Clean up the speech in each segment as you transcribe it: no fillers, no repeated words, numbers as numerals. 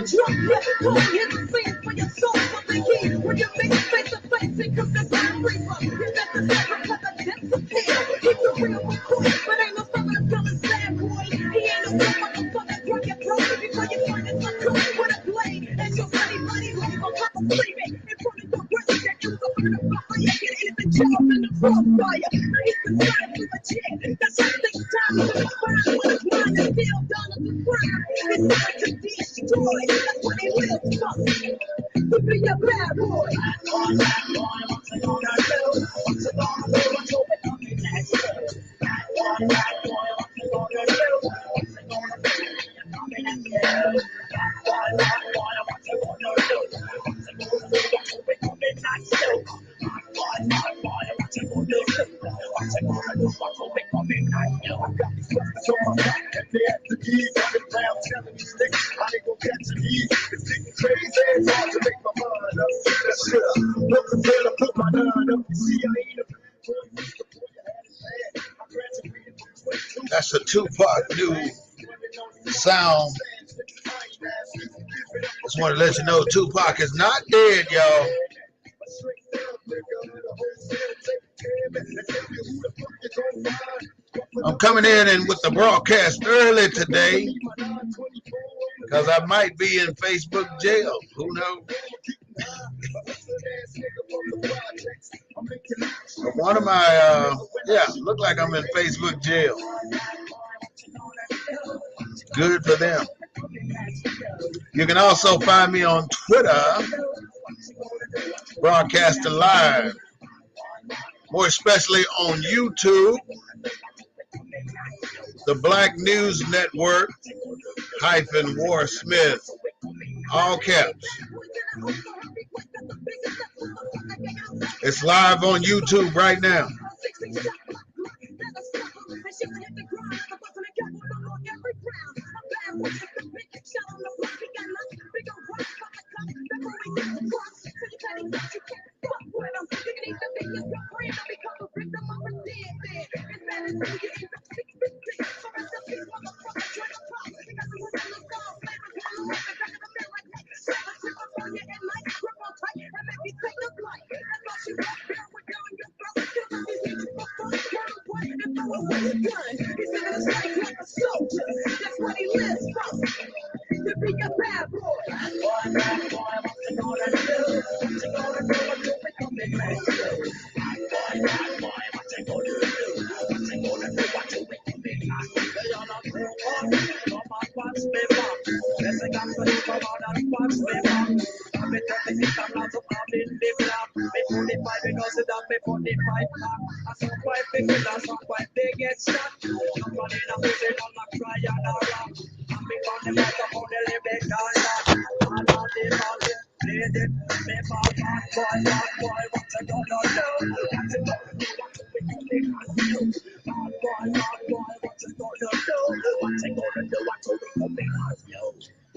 drunk, yes, boy, it's a sin for your soul, for the key. When you make it face to face, it comes the time reaper. You got the secret for the depths of hell. Keep the real recorded, but ain't no stopping until it's sad, boy. He ain't no good motherfucker, drunk your throat before you find it so cool with a blade. And your buddy, like a pop screaming in front of the rest that you so hurt about my neck. It is the job in the crossfire. Now it's the time for the chick. That's how things time to find what is mine is still done on the ground. It's time to destroy. That's what he lives for. To be a bad boy. That's a Tupac new sound. Just want to let you know Tupac is not dead, y'all. I'm coming in with the broadcast early today because I might be in Facebook jail. Who knows? One of my, look like I'm in Facebook jail. Good for them. You can also find me on Twitter, broadcasting live, more especially on YouTube, the Black News Network _Warsmith, all caps. It's live on YouTube right now.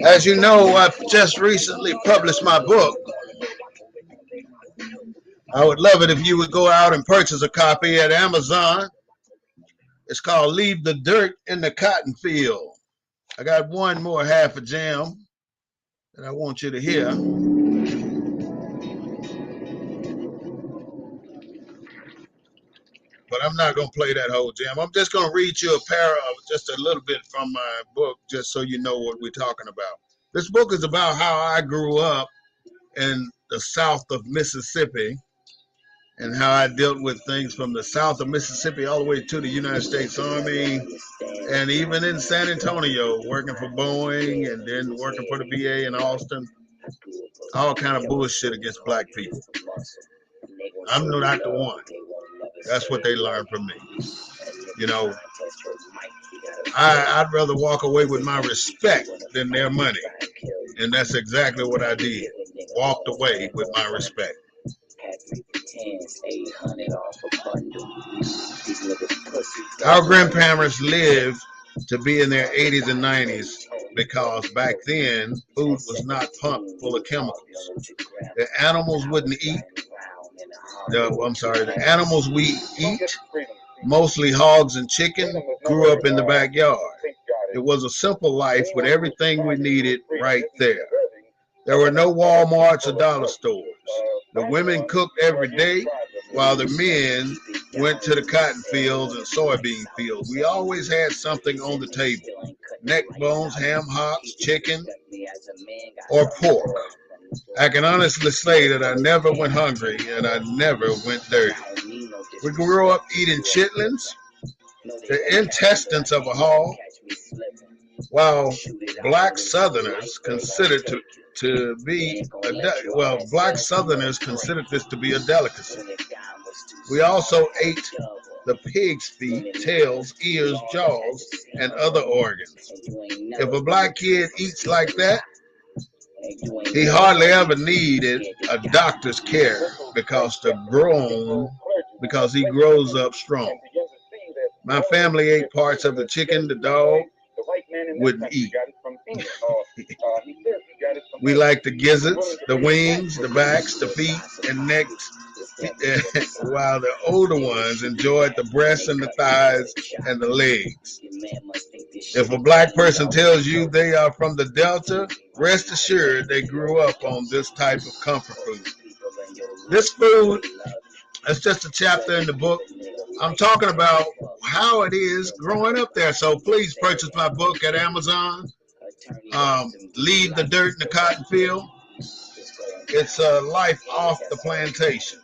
As you know, I've just recently published my book. I would love it if you would go out and purchase a copy at Amazon. It's called Leave the Dirt in the Cotton Field. I got one more half a jam that I want you to hear. But I'm not going to play that whole jam. I'm just going to read you a paragraph, just a little bit from my book, just so you know what we're talking about. This book is about how I grew up in the south of Mississippi and how I dealt with things from the south of Mississippi all the way to the United States Army, and even in San Antonio, working for Boeing and then working for the VA in Austin. All kind of bullshit against black people. I'm not the one. That's what they learned from me. You know, I'd rather walk away with my respect than their money. And that's exactly what I did. Walked away with my respect. Our grandparents lived to be in their 80s and 90s because back then food was not pumped full of chemicals. The animals wouldn't eat. The animals we eat, mostly hogs and chicken, grew up in the backyard. It was a simple life with everything we needed right there. There were no Walmarts or dollar stores. The women cooked every day while the men went to the cotton fields and soybean fields. We always had something on the table: neck bones, ham hocks, chicken, or pork. I can honestly say that I never went hungry and I never went dirty. We grew up eating chitlins, the intestines of a hog, while black Southerners considered to be black Southerners considered this to be a delicacy. We also ate the pig's feet, tails, ears, jaws, and other organs. If a black kid eats like that, he hardly ever needed a doctor's care because he grows up strong. My family ate parts of the chicken the dog wouldn't eat. We like the gizzards, the wings, the backs, the feet, and necks, while the older ones enjoyed the breasts and the thighs and the legs. If a black person tells you they are from the Delta, rest assured they grew up on this type of comfort food. This food, that's just a chapter in the book. I'm talking about how it is growing up there. So please purchase my book at Amazon. Leave the dirt in the cotton field. It's a life off the plantation.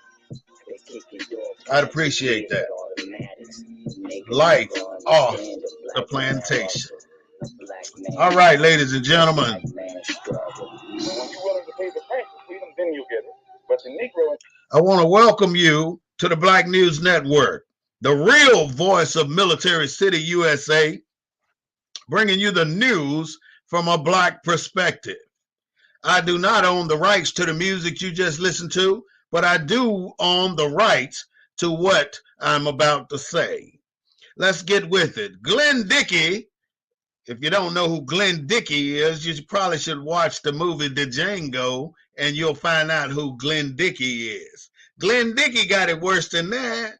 I'd appreciate that. Life off the plantation. All right, ladies and gentlemen. I want to welcome you to the Black News Network, the real voice of Military City, USA, bringing you the news from a black perspective. I do not own the rights to the music you just listened to, but I do own the rights to what I'm about to say. Let's get with it. Glenn Dickey, if you don't know who Glenn Dickey is, you probably should watch the movie The Django, and you'll find out who Glenn Dickey is. Glenn Dickey got it worse than that.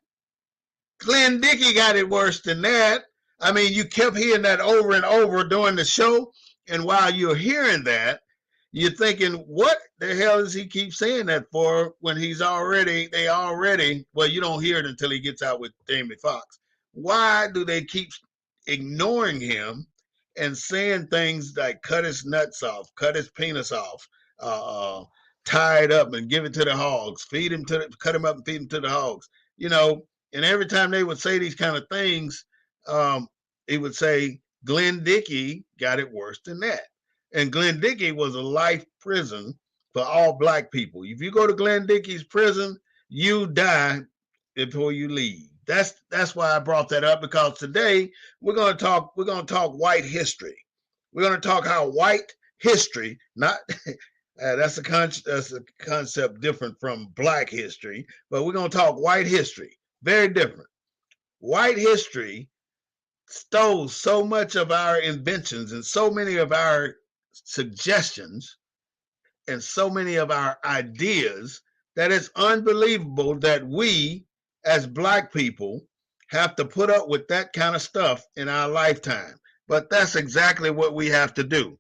Glenn Dickey got it worse than that. I mean, you kept hearing that over and over during the show, and while you're hearing that, you're thinking, what the hell does he keep saying that for when you don't hear it until he gets out with Jamie Foxx. Why do they keep ignoring him and saying things like cut his nuts off, cut his penis off, tie it up and give it to the hogs, cut him up and feed him to the hogs, and every time they would say these kind of things, he would say, Glenn Dickey got it worse than that. And Glenn Dickey was a life prison for all black people. If you go to Glenn Dickey's prison, you die before you leave. That's why I brought that up, because today we're going to talk white history. We're going to talk how white history, not that's a concept different from black history, but we're going to talk white history. Very different. White history stole so much of our inventions and so many of our suggestions and so many of our ideas that it's unbelievable that we as black people have to put up with that kind of stuff in our lifetime. But that's exactly what we have to do.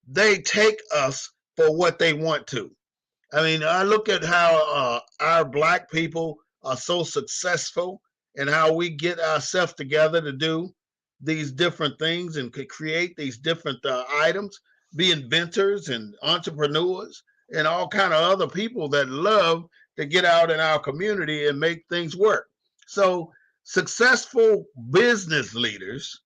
They take us for what they want to. I mean, I look at how our black people are so successful and how we get ourselves together to do these different things and could create these different items, be inventors and entrepreneurs and all kind of other people that love to get out in our community and make things work. So successful business leaders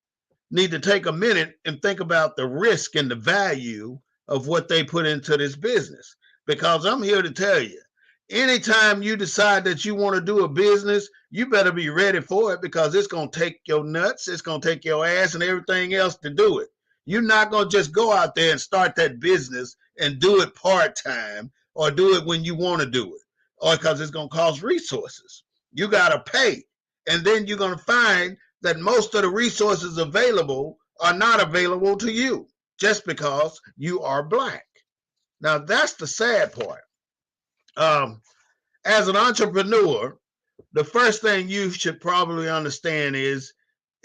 need to take a minute and think about the risk and the value of what they put into this business. Because I'm here to tell you, anytime you decide that you want to do a business, you better be ready for it, because it's going to take your nuts, it's going to take your ass and everything else to do it. You're not going to just go out there and start that business and do it part-time or do it when you want to do it, or because it's going to cost resources. You got to pay. And then you're going to find that most of the resources available are not available to you just because you are black. Now, that's the sad part. As an entrepreneur, the first thing you should probably understand is,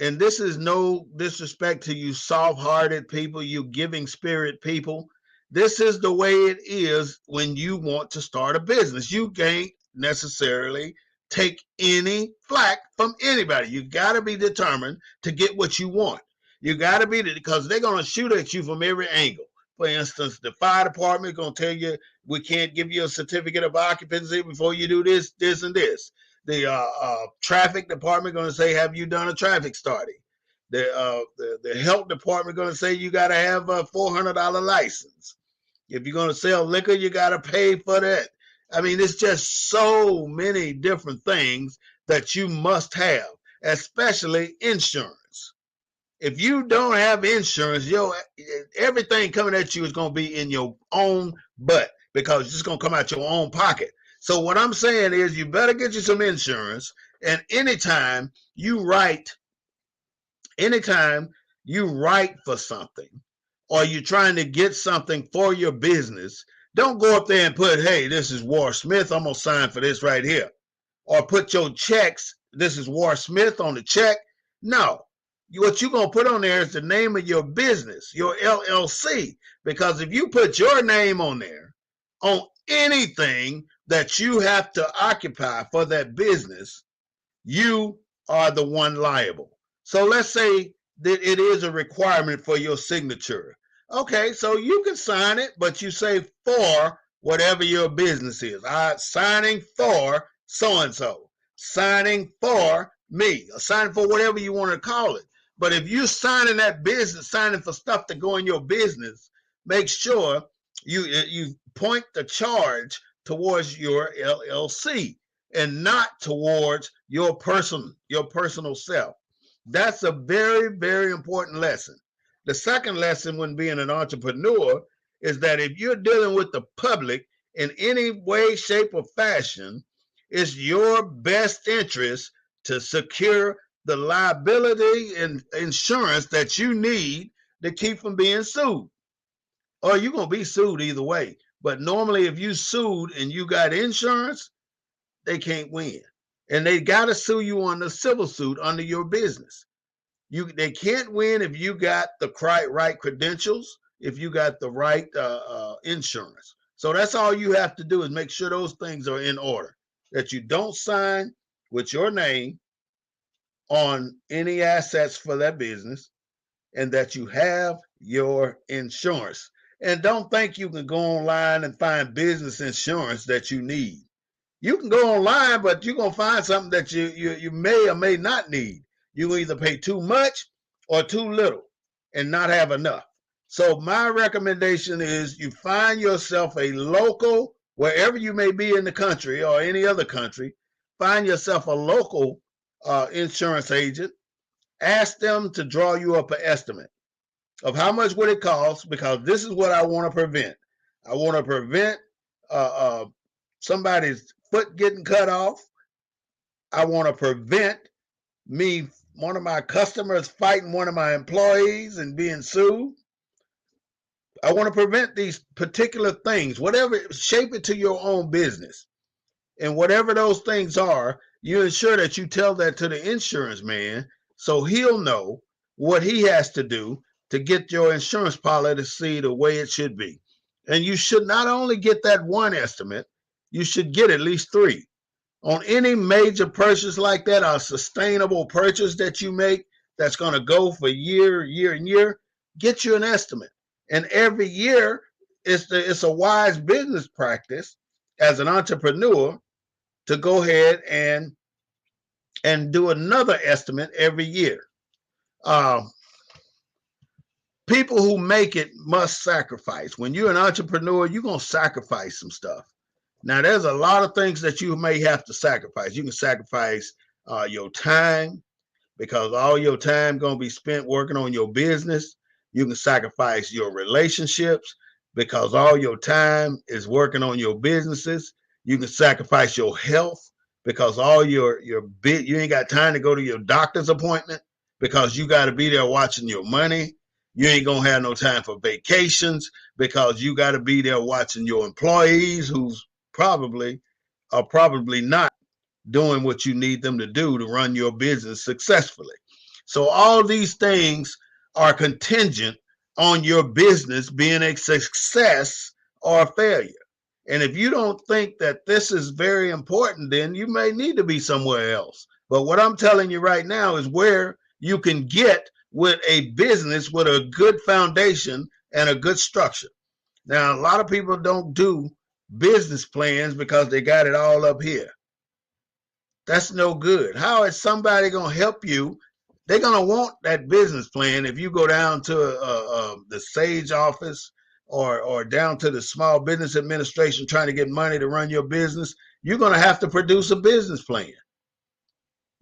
and this is no disrespect to you soft-hearted people, you giving spirit people, This is the way it is when you want to start a business. You can't necessarily take any flack from anybody. You got to be determined to get what you want. You got to be, because they're going to shoot at you from every angle. For instance, the fire department is going to tell you, we can't give you a certificate of occupancy before you do this, this, and this. The traffic department going to say, have you done a traffic study? The health department going to say you got to have a $400 license. If you're going to sell liquor, you got to pay for that. I mean, it's just so many different things that you must have, especially insurance. If you don't have insurance, everything coming at you is going to be in your own butt, because it's just going to come out your own pocket. So what I'm saying is, you better get you some insurance. And anytime you write for something, or you're trying to get something for your business, don't go up there and put, hey, this is War Smith, I'm going to sign for this right here. Or put your checks, this is War Smith on the check. No. What you're going to put on there is the name of your business, your LLC. Because if you put your name on there, on anything that you have to occupy for that business, you are the one liable. So let's say that it is a requirement for your signature. Okay, so you can sign it, but you say for whatever your business is. Signing for so-and-so, signing for me, or signing for whatever you want to call it. But if you're signing that business, signing for stuff to go in your business, make sure you point the charge towards your LLC and not towards your personal self. That's a very, very important lesson. The second lesson when being an entrepreneur is that if you're dealing with the public in any way, shape, or fashion, it's your best interest to secure the liability and insurance that you need to keep from being sued. Or you're going to be sued either way. But normally, if you sued and you got insurance, they can't win. And they got to sue you on the civil suit under your business. They can't win if you got the right credentials, if you got the right insurance. So that's all you have to do, is make sure those things are in order, that you don't sign with your name on any assets for that business, and that you have your insurance. And don't think you can go online and find business insurance that you need. You can go online, but you're going to find something that you may or may not need. You will either pay too much or too little and not have enough. So my recommendation is you find yourself a local, wherever you may be in the country or any other country, find yourself a local insurance agent. Ask them to draw you up an estimate of how much would it cost, because this is what I want to prevent. I want to prevent somebody's foot getting cut off. I want to prevent one of my customers fighting one of my employees and being sued. I want to prevent these particular things, whatever, shape it to your own business. And whatever those things are, you ensure that you tell that to the insurance man, so he'll know what he has to do to get your insurance policy the way it should be. And you should not only get that one estimate, you should get at least three. On any major purchase like that, a sustainable purchase that you make that's going to go for year and year, get you an estimate. And every year, it's a wise business practice as an entrepreneur to go ahead and do another estimate every year. Uh, People who make it must sacrifice. When you're an entrepreneur, you're going to sacrifice some stuff. Now, there's a lot of things that you may have to sacrifice. You can sacrifice your time, because all your time going to be spent working on your business. You can sacrifice your relationships, because all your time is working on your businesses. You can sacrifice your health, because all you ain't got time to go to your doctor's appointment, because you got to be there watching your money. You ain't gonna have no time for vacations, because you got to be there watching your employees who's probably not doing what you need them to do to run your business successfully. So all these things are contingent on your business being a success or a failure. And if you don't think that this is very important, then you may need to be somewhere else. But what I'm telling you right now is where you can get with a business with a good foundation and a good structure. Now, a lot of people don't do business plans because they got it all up here. That's no good. How is somebody going to help you? They're going to want that business plan if you go down to the Sage office or down to the Small Business Administration trying to get money to run your business. You're going to have to produce a business plan.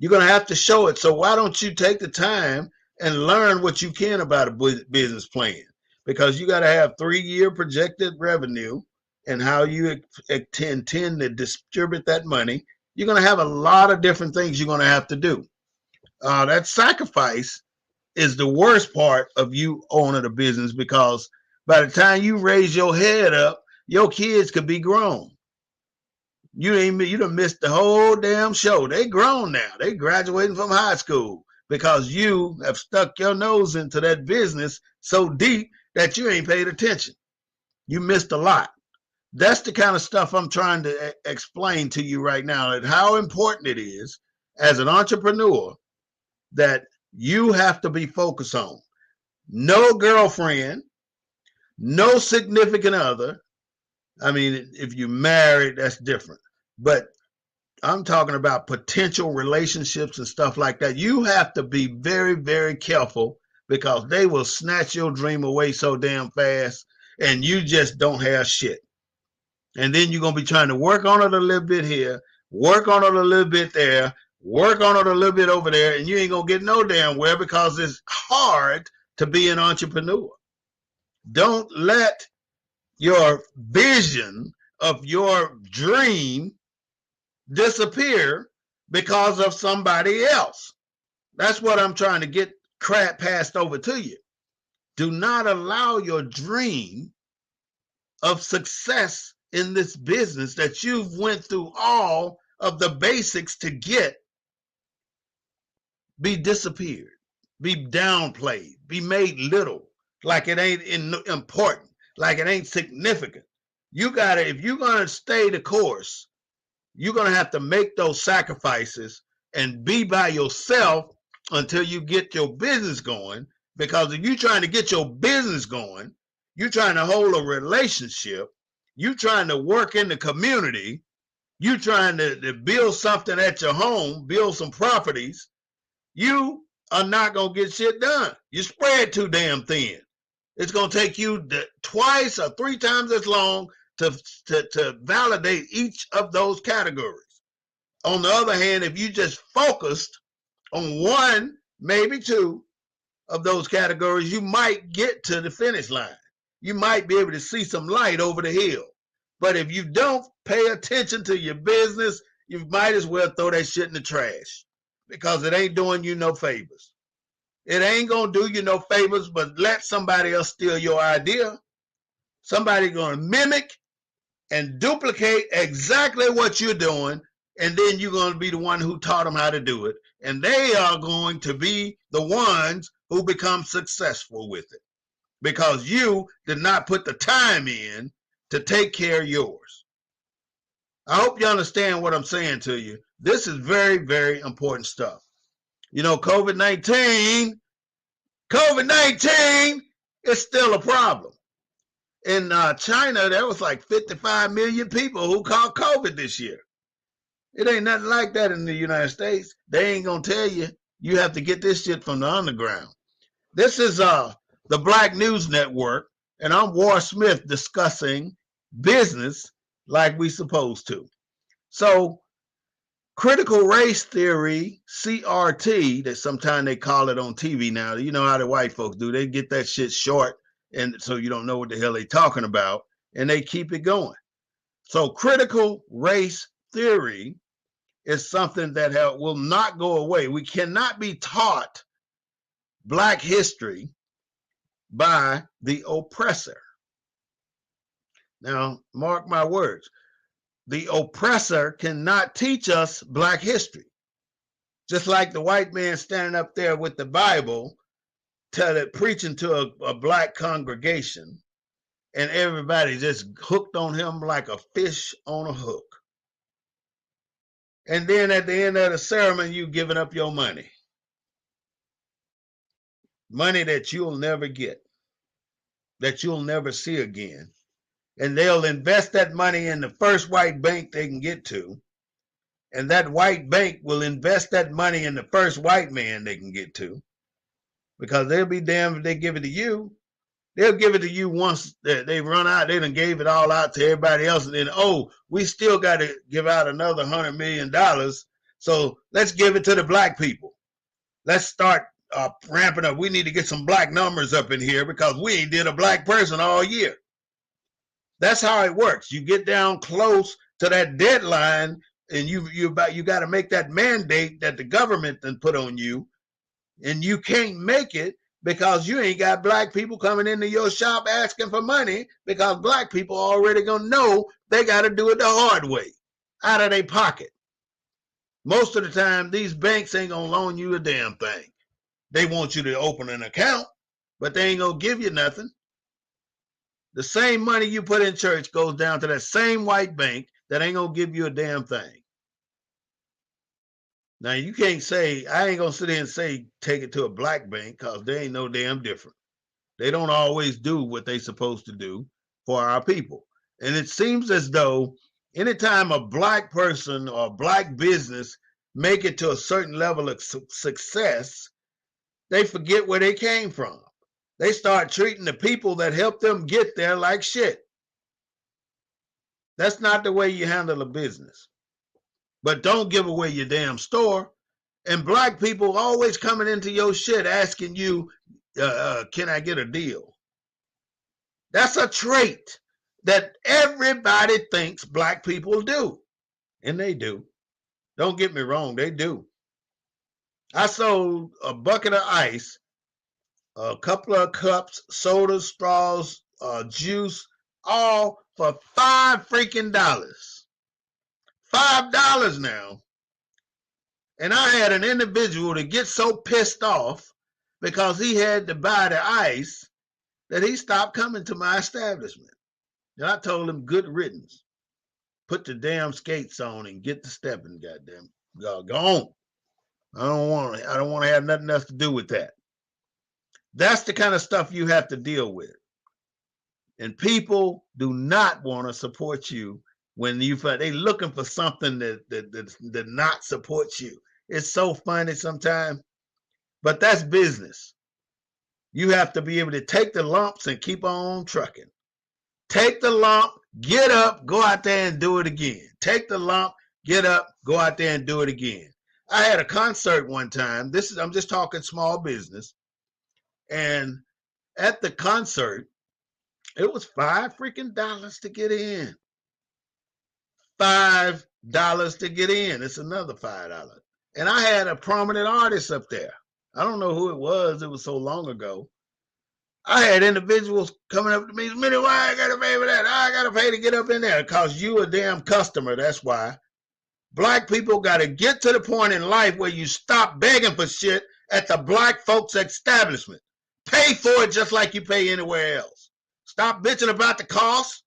You're going to have to show it. So why don't you take the time and learn what you can about a business plan? Because you got to have 3-year projected revenue and how you intend to distribute that money. You're going to have a lot of different things you're going to have to do. That sacrifice is the worst part of you owning a business, because by the time you raise your head up, your kids could be grown. You done missed the whole damn show. They grown now. They graduating from high school because you have stuck your nose into that business so deep that you ain't paid attention. You missed a lot. That's the kind of stuff I'm trying to explain to you right now, and how important it is as an entrepreneur that you have to be focused on. No girlfriend, no significant other. I mean, if you're married, that's different. But I'm talking about potential relationships and stuff like that. You have to be very, very careful, because they will snatch your dream away so damn fast and you just don't have shit. And then you're going to be trying to work on it a little bit here, work on it a little bit there, work on it a little bit over there, and you ain't going to get no damn where, because it's hard to be an entrepreneur. Don't let your vision of your dream disappear because of somebody else. That's what I'm trying to get crap passed over to you. Do not allow your dream of success in this business that you've went through all of the basics to get be disappeared, be downplayed, be made little, like it ain't important, like it ain't significant. You gotta, if you're gonna stay the course, you're going to have to make those sacrifices and be by yourself until you get your business going. Because if you're trying to get your business going, you're trying to hold a relationship, you're trying to work in the community, you're trying to build something at your home, build some properties, you are not going to get shit done. You spread too damn thin. It's going to take you twice or 3 times as long to validate each of those categories. On the other hand, if you just focused on 1, maybe 2 of those categories, you might get to the finish line. You might be able to see some light over the hill. But if you don't pay attention to your business, you might as well throw that shit in the trash, because it ain't doing you no favors. It ain't going to do you no favors, but let somebody else steal your idea. Somebody going to mimic and duplicate exactly what you're doing, and then you're going to be the one who taught them how to do it, and they are going to be the ones who become successful with it, because you did not put the time in to take care of yours. I hope you understand what I'm saying to you. This is very, very important stuff. You know, COVID-19 is still a problem. In China, there was like 55 million people who caught COVID this year. It ain't nothing like that in the United States. They ain't going to tell you. You have to get this shit from the underground. This is the Black News Network, and I'm War Smith discussing business like we supposed to. So, critical race theory, CRT, that sometimes they call it on TV now. You know how the white folks do. They get that shit short, and so you don't know what the hell they're talking about, and they keep it going. So critical race theory is something that will not go away. We cannot be taught Black history by the oppressor. Now, mark my words. The oppressor cannot teach us Black history. Just like the white man standing up there with the Bible preaching to a black congregation, and everybody just hooked on him like a fish on a hook. And then at the end of the sermon, you giving up your money. Money that you'll never get, that you'll never see again. And they'll invest that money in the first white bank they can get to. And that white bank will invest that money in the first white man they can get to. Because they'll be damned if they give it to you. They'll give it to you once they run out. They done gave it all out to everybody else. And then, oh, we still got to give out another $100 million. So let's give it to the black people. Let's start ramping up. We need to get some black numbers up in here because we ain't did a black person all year. That's how it works. You get down close to that deadline, and you got to make that mandate that the government then put on you, and you can't make it because you ain't got black people coming into your shop asking for money because black people already gonna know they got to do it the hard way, out of their pocket. Most of the time, these banks ain't gonna loan you a damn thing. They want you to open an account, but they ain't gonna give you nothing. The same money you put in church goes down to that same white bank that ain't gonna give you a damn thing. Now, you can't say, I ain't gonna sit here and say take it to a black bank because they ain't no damn different. They don't always do what they supposed to do for our people. And it seems as though anytime a black person or a black business make it to a certain level of success, they forget where they came from. They start treating the people that helped them get there like shit. That's not the way you handle a business. But don't give away your damn store. And black people always coming into your shit asking you, can I get a deal? That's a trait that everybody thinks black people do. And they do. Don't get me wrong, they do. I sold a bucket of ice, a couple of cups, sodas, straws, juice, all for $5 freaking. $5 now. And I had an individual to get so pissed off because he had to buy the ice that he stopped coming to my establishment. And I told him, good riddance. Put the damn skates on and get the stepping, goddamn. Go on. I don't want to have nothing else to do with that. That's the kind of stuff you have to deal with. And people do not want to support you when they looking for something that not supports you. It's so funny sometimes, but that's business. You have to be able to take the lumps and keep on trucking. Take the lump, get up, go out there and do it again. Take the lump, get up, go out there and do it again. I had a concert one time. I'm just talking small business. And at the concert, it was $5 freaking to get in. $5 to get in. It's another $5. And I had a prominent artist up there. I don't know who it was. It was so long ago. I had individuals coming up to me, Minnie, why I gotta pay for that? I gotta pay to get up in there. Because you a damn customer, that's why. Black people gotta get to the point in life where you stop begging for shit at the black folks establishment. Pay for it just like you pay anywhere else. Stop bitching about the cost.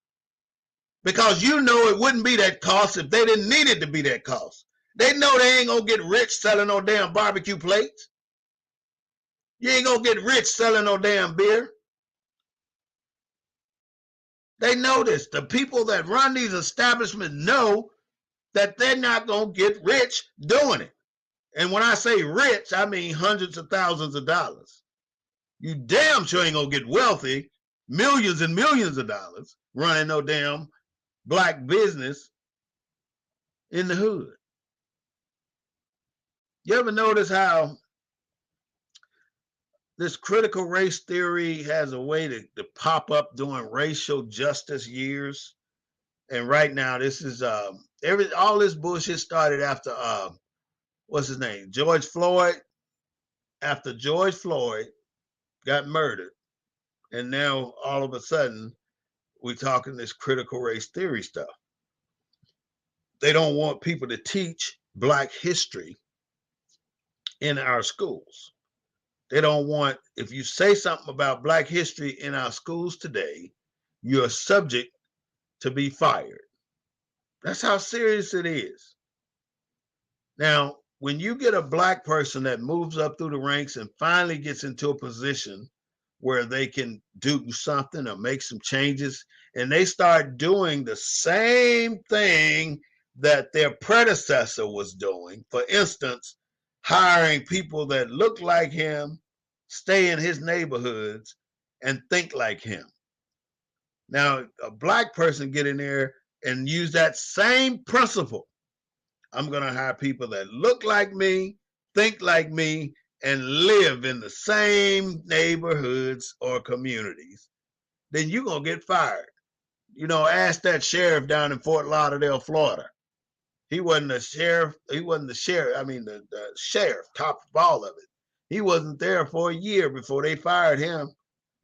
Because you know it wouldn't be that cost if they didn't need it to be that cost. They know they ain't gonna get rich selling no damn barbecue plates. You ain't gonna get rich selling no damn beer. They know this. The people that run these establishments know that they're not gonna get rich doing it. And when I say rich, I mean hundreds of thousands of dollars. You damn sure ain't gonna get wealthy, millions and millions of dollars, running no damn black business in the hood. You ever notice how this critical race theory has a way to pop up during racial justice years? And right now, this is all this bullshit started after what's his name? George Floyd. After George Floyd got murdered, and now all of a sudden we're talking this critical race theory stuff. They don't want people to teach black history in our schools. They don't want, if you say something about Black history in our schools today, you're subject to be fired. That's how serious it is. Now, when you get a Black person that moves up through the ranks and finally gets into a position where they can do something or make some changes, and they start doing the same thing that their predecessor was doing, for instance, hiring people that look like him, stay in his neighborhoods, and think like him. Now, a Black person get in there and use that same principle. I'm going to hire people that look like me, think like me, and live in the same neighborhoods or communities. Then you're going to get fired. You know, ask that sheriff down in Fort Lauderdale, Florida. He wasn't the sheriff. He wasn't the sheriff. I mean, the sheriff, top of all of it. He wasn't there for a year before they fired him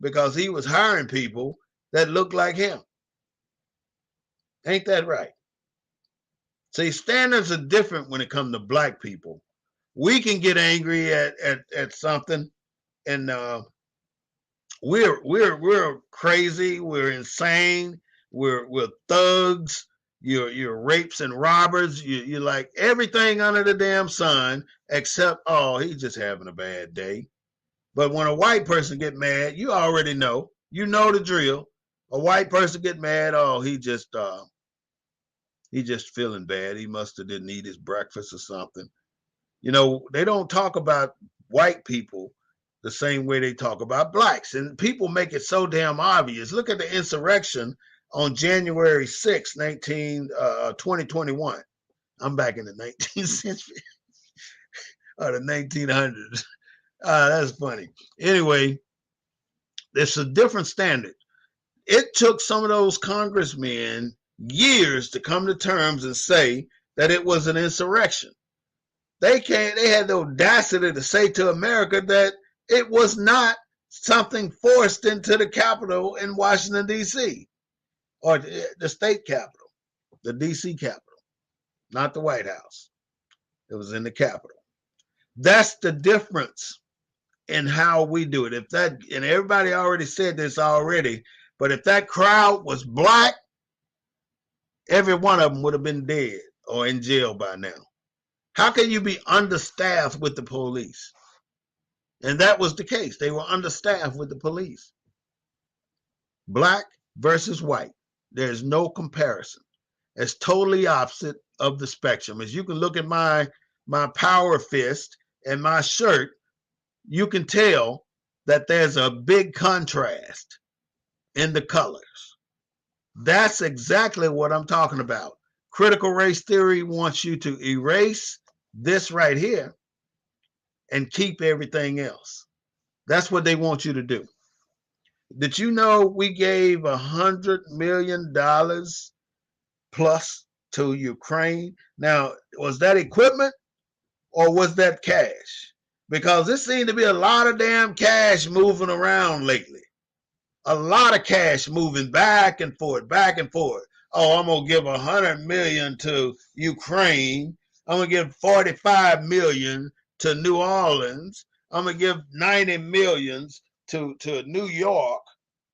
because he was hiring people that looked like him. Ain't that right? See, standards are different when it comes to Black people. We can get angry at something, and we're crazy, we're insane, we're thugs, you're rapes and robbers, you're like everything under the damn sun except, oh, he's just having a bad day. But when a white person get mad, you already know, you know the drill. A white person get mad, oh, he just feeling bad, he must have didn't eat his breakfast or something. You know, they don't talk about white people the same way they talk about Blacks. And people make it so damn obvious. Look at the insurrection on January 6, 2021. I'm back in the 19th century or the 1900s. That's funny. Anyway, it's a different standard. It took some of those congressmen years to come to terms and say that it was an insurrection. They had the audacity to say to America that it was not something forced into the Capitol in Washington, D.C., or the state capitol, the D.C. Capitol, not the White House. It was in the Capitol. That's the difference in how we do it. If that, and everybody already said this already, but if that crowd was Black, every one of them would have been dead or in jail by now. How can you be understaffed with the police? And that was the case. They were understaffed with the police. Black versus white. There's no comparison. It's totally opposite of the spectrum. As you can look at my power fist and my shirt, you can tell that there's a big contrast in the colors. That's exactly what I'm talking about. Critical race theory wants you to erase this right here and keep everything else. That's what they want you to do. Did you know we gave $100 million plus to Ukraine? Now, was that equipment or was that cash? Because there seemed to be a lot of damn cash moving around lately. A lot of cash moving back and forth, back and forth. Oh, I'm gonna give $100 million to Ukraine. I'm gonna give $45 million to New Orleans. I'm gonna give $90 million to New York.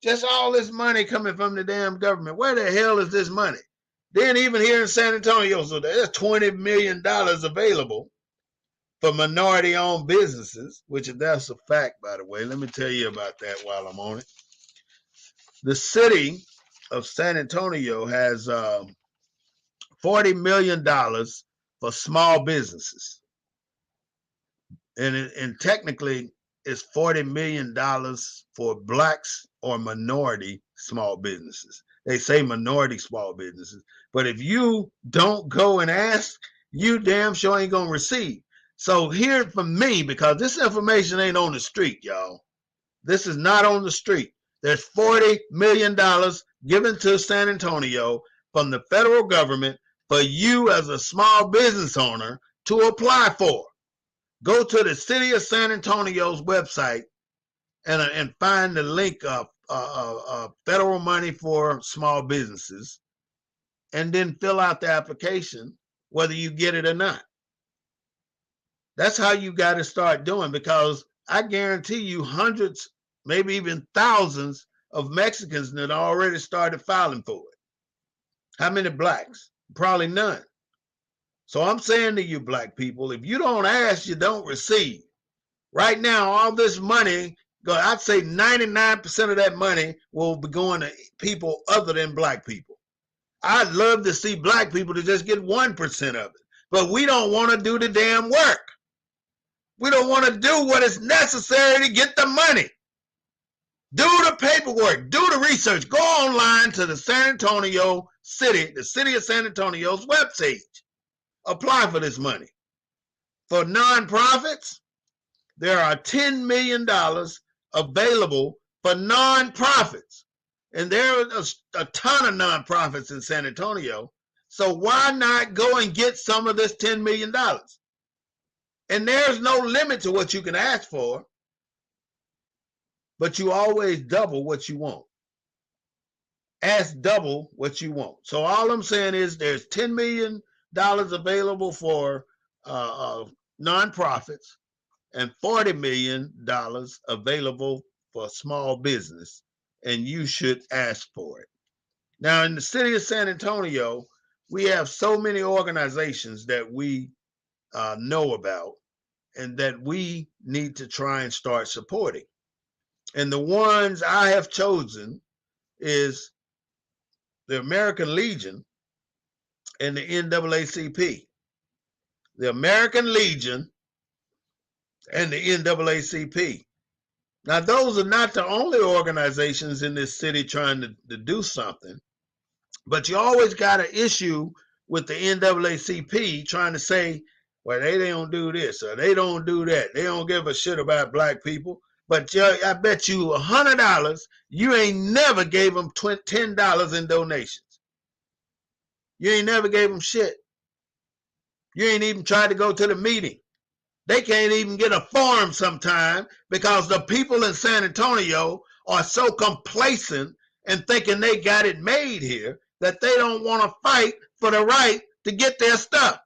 Just all this money coming from the damn government. Where the hell is this money? Then even here in San Antonio, so there's $20 million available for minority-owned businesses, which that's a fact, by the way. Let me tell you about that while I'm on it. The city of San Antonio has $40 million for small businesses. And technically, it's $40 million for Blacks or minority small businesses. They say minority small businesses. But if you don't go and ask, you damn sure ain't going to receive. So hear it from me, because this information ain't on the street, y'all. This is not on the street. There's $40 million given to San Antonio from the federal government for you as a small business owner to apply for. Go to the City of San Antonio's website and find the link of federal money for small businesses, and then fill out the application, whether you get it or not. That's how you got to start doing, because I guarantee you hundreds, maybe even thousands of Mexicans that already started filing for it. How many blacks? Probably none. So I'm saying to you, black people, if you don't ask, you don't receive. Right now, all this money, I'd say 99% of that money will be going to people other than black people. I'd love to see black people to just get 1% of it. But we don't want to do the damn work. We don't want to do what is necessary to get the money. Do the paperwork. Do the research. Go online to the San Antonio city, the city of San Antonio's webpage. Apply for this money. For nonprofits, there are $10 million available for nonprofits. And there are a ton of nonprofits in San Antonio. So why not go and get some of this $10 million? And there's no limit to what you can ask for, but you always double what you want. Ask double what you want. So all I'm saying is there's $10 million available for nonprofits and $40 million available for small business, and you should ask for it. Now, in the city of San Antonio, we have so many organizations that we know about and that we need to try and start supporting. And the ones I have chosen is the American Legion and the NAACP. The American Legion and the NAACP. Now, those are not the only organizations in this city trying to do something, but you always got an issue with the NAACP trying to say, well, they don't do this or they don't do that. They don't give a shit about black people. But I bet you $100, you ain't never gave them $10 in donations. You ain't never gave them shit. You ain't even tried to go to the meeting. They can't even get a form sometime because the people in San Antonio are so complacent and thinking they got it made here that they don't want to fight for the right to get their stuff.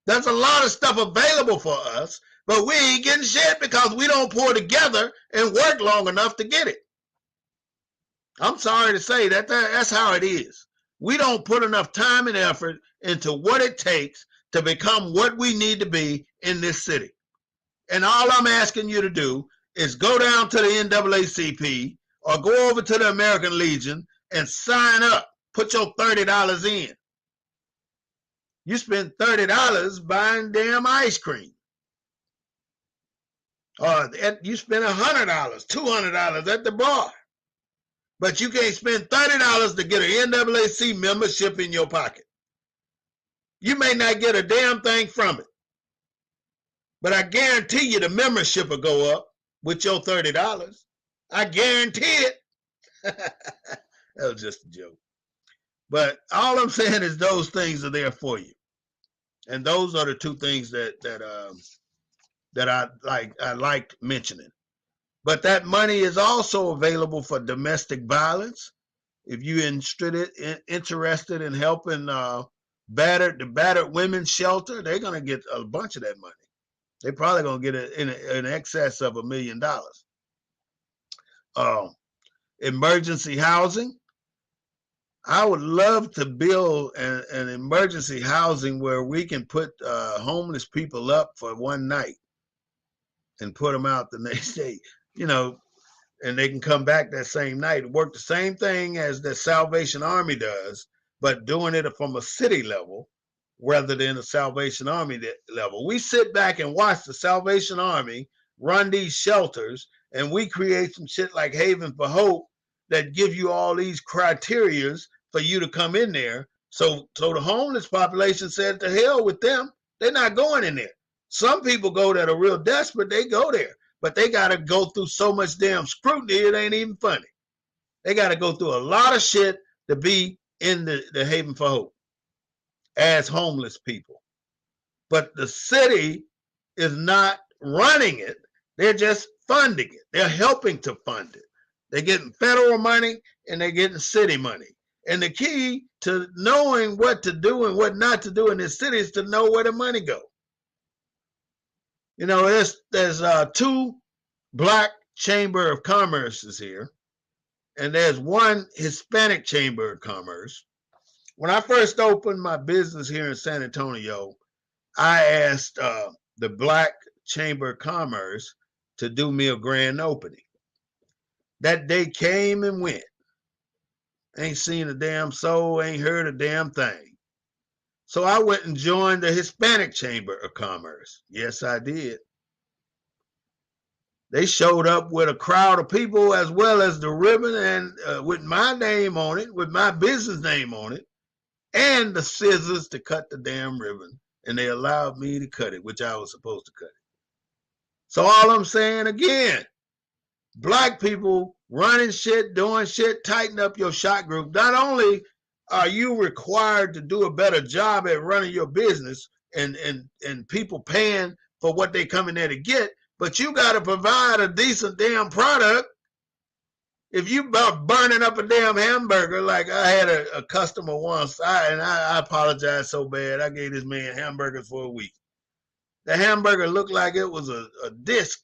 There's a lot of stuff available for us, but we ain't getting shit because we don't pull together and work long enough to get it. I'm sorry to say that's how it is. We don't put enough time and effort into what it takes to become what we need to be in this city. And all I'm asking you to do is go down to the NAACP or go over to the American Legion and sign up. Put your $30 in. You spend $30 buying damn ice cream. Or you spend $100, $200 at the bar. But you can't spend $30 to get an NAACP membership in your pocket. You may not get a damn thing from it. But I guarantee you the membership will go up with your $30. I guarantee it. That was just a joke. But all I'm saying is those things are there for you. And those are the two things that I like mentioning. But that money is also available for domestic violence. If you're interested in helping the battered women's shelter, they're going to get a bunch of that money. They're probably going to get it in excess of $1 million. Emergency housing. I would love to build an emergency housing where we can put homeless people up for one night and put them out the next day, and they can come back that same night and work the same thing as the Salvation Army does, but doing it from a city level rather than a Salvation Army level. We sit back and watch the Salvation Army run these shelters, and we create some shit like Haven for Hope that give you all these criterias for you to come in there. So the homeless population said, to hell with them. They're not going in there. Some people go that are real desperate, they go there. But they got to go through so much damn scrutiny, it ain't even funny. They got to go through a lot of shit to be in the Haven for Hope as homeless people. But the city is not running it. They're just funding it. They're helping to fund it. They're getting federal money and they're getting city money. And the key to knowing what to do and what not to do in this city is to know where the money goes. You know, there's two black chamber of commerces here, and there's one Hispanic chamber of commerce. When I first opened my business here in San Antonio, I asked the black chamber of commerce to do me a grand opening. That day came and went. Ain't seen a damn soul, ain't heard a damn thing. So I went and joined the Hispanic Chamber of Commerce. Yes, I did. They showed up with a crowd of people as well as the ribbon and with my name on it, with my business name on it, and the scissors to cut the damn ribbon. And they allowed me to cut it, which I was supposed to cut it. So all I'm saying again, black people running shit, doing shit, tighten up your shot group. Not only are you required to do a better job at running your business and people paying for what they come in there to get, but you got to provide a decent damn product. If you about burning up a damn hamburger, like I had a customer once, I apologize so bad. I gave this man hamburgers for a week. The hamburger looked like it was a disc,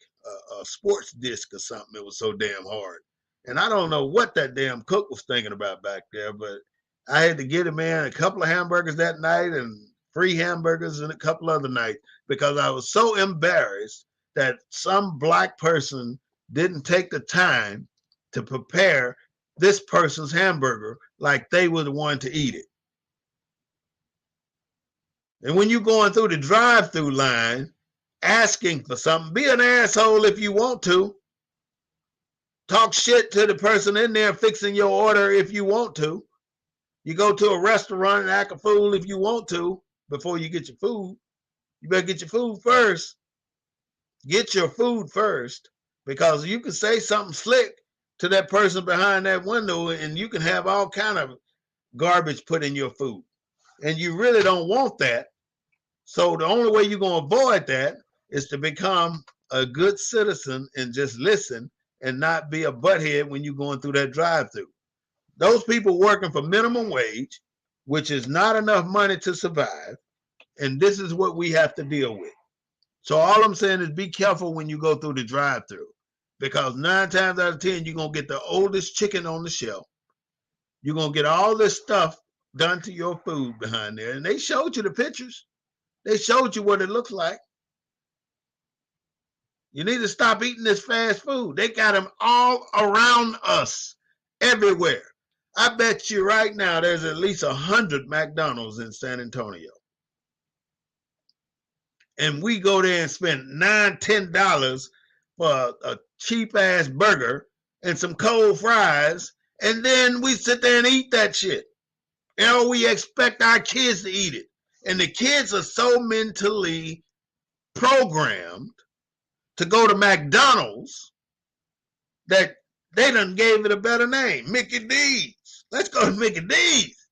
a sports disc or something. It was so damn hard. And I don't know what that damn cook was thinking about back there, but I had to get a man a couple of hamburgers that night and free hamburgers and a couple other nights because I was so embarrassed that some black person didn't take the time to prepare this person's hamburger like they were the one to eat it. And when you're going through the drive-through line asking for something, be an asshole if you want to. Talk shit to the person in there fixing your order if you want to. You go to a restaurant and act a fool if you want to before you get your food. You better get your food first. Get your food first, because you can say something slick to that person behind that window and you can have all kind of garbage put in your food. And you really don't want that. So the only way you're going to avoid that is to become a good citizen and just listen and not be a butthead when you're going through that drive-through. Those people working for minimum wage, which is not enough money to survive, and this is what we have to deal with. So all I'm saying is be careful when you go through the drive-through, because 9 times out of 10, you're going to get the oldest chicken on the shelf. You're going to get all this stuff done to your food behind there. And they showed you the pictures. They showed you what it looks like. You need to stop eating this fast food. They got them all around us, everywhere. I bet you right now there's at least 100 McDonald's in San Antonio. And we go there and spend $9, $10 for a cheap-ass burger and some cold fries, and then we sit there and eat that shit. And we expect our kids to eat it. And the kids are so mentally programmed to go to McDonald's that they done gave it a better name, Mickey D's. Let's go to Mickey D's.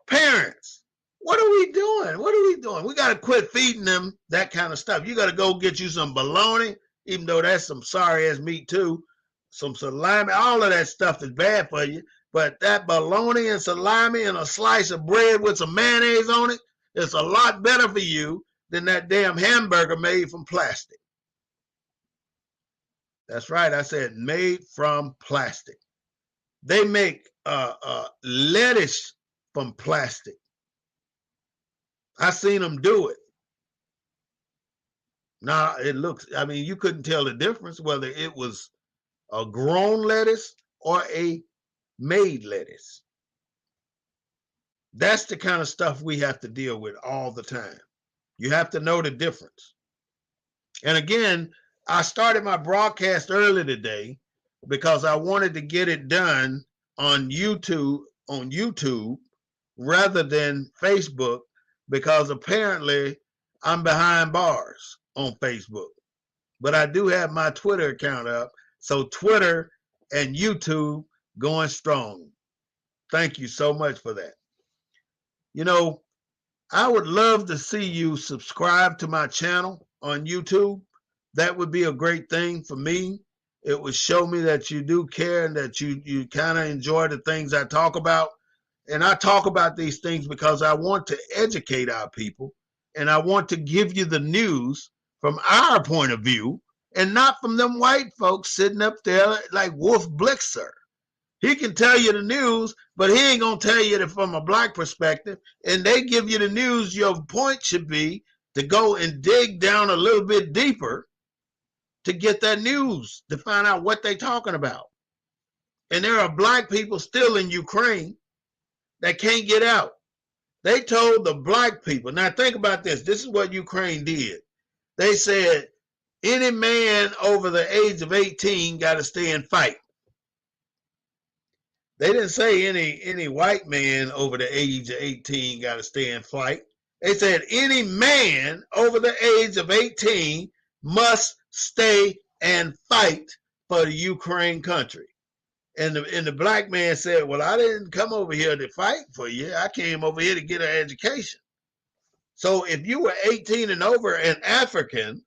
Parents, what are we doing? What are we doing? We got to quit feeding them that kind of stuff. You got to go get you some bologna, even though that's some sorry-ass meat too, some salami. All of that stuff is bad for you. But that bologna and salami and a slice of bread with some mayonnaise on it is a lot better for you than that damn hamburger made from plastic. That's right. I said made from plastic. They make lettuce from plastic. I seen them do it. Now it looks, I mean, you couldn't tell the difference whether it was a grown lettuce or a made lettuce. That's the kind of stuff we have to deal with all the time. You have to know the difference. And again, I started my broadcast early today because I wanted to get it done on YouTube rather than Facebook, because apparently I'm behind bars on Facebook. But I do have my Twitter account up, so Twitter and YouTube going strong. Thank you so much for that. You know, I would love to see you subscribe to my channel on YouTube. That would be a great thing for me. It would show me that you do care and that you kind of enjoy the things I talk about. And I talk about these things because I want to educate our people And I want to give you the news from our point of view and not from them white folks sitting up there like Wolf Blitzer. He can tell you the news, but he ain't going to tell you it from a black perspective. And they give you the news. Your point should be to go and dig down a little bit deeper to get that news, to find out what they're talking about. And there are black people still in Ukraine that can't get out. They told the black people, now think about this. This is what Ukraine did. They said, any man over the age of 18 got to stay and fight. They didn't say any white man over the age of 18 got to stay and fight. They said any man over the age of 18 must stay and fight for the Ukraine country. And the black man said, well, I didn't come over here to fight for you. I came over here to get an education. So if you were 18 and over and African,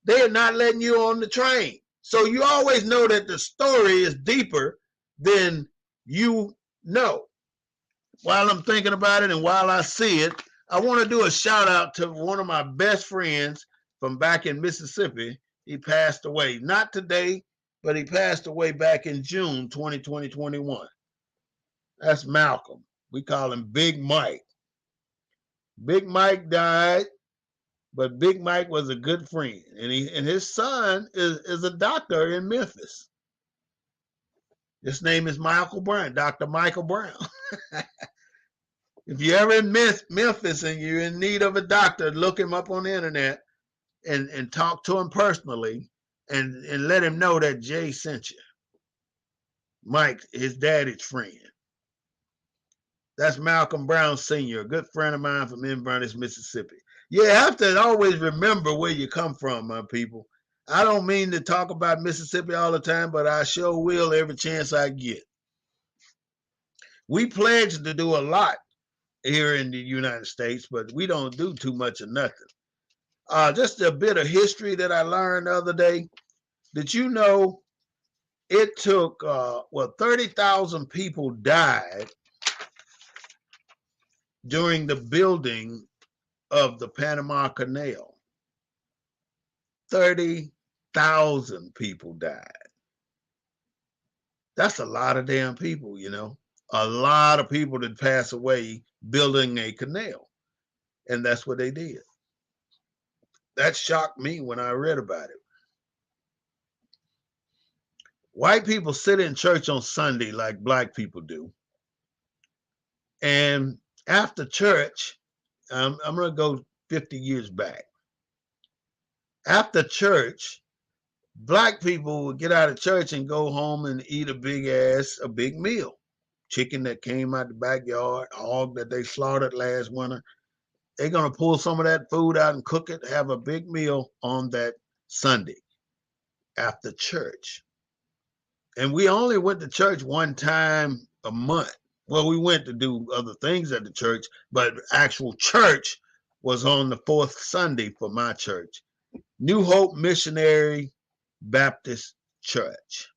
they're not letting you on the train. So you always know that the story is deeper than you know. While I'm thinking about it and while I see it, I want to do a shout out to one of my best friends from back in Mississippi. He passed away, not today, but he passed away back in June 2021. That's Malcolm. We call him Big Mike. Big Mike died, but Big Mike was a good friend. And his son is a doctor in Memphis. His name is Michael Brown, Dr. Michael Brown. If you're ever in Memphis and you're in need of a doctor, look him up on the internet and talk to him personally and let him know that Jay sent you. Mike, his daddy's friend. That's Malcolm Brown Sr., a good friend of mine from Inverness, Mississippi. You have to always remember where you come from, my people. I don't mean to talk about Mississippi all the time, but I sure will every chance I get. We pledge to do a lot here in the United States, but we don't do too much of nothing. Just a bit of history that I learned the other day. Did you know it took, 30,000 people died during the building of the Panama Canal. 30,000 people died. That's a lot of damn people, you know. A lot of people that pass away building a canal. And that's what they did. That shocked me when I read about it. White people sit in church on Sunday like black people do. And after church, I'm going to go 50 years back. After church, black people would get out of church and go home and eat a big meal. Chicken that came out the backyard, hog that they slaughtered last winter. They're going to pull some of that food out and cook it, have a big meal on that Sunday after church. And we only went to church one time a month. Well, we went to do other things at the church, but actual church was on the fourth Sunday for my church. New Hope Missionary Baptist Church.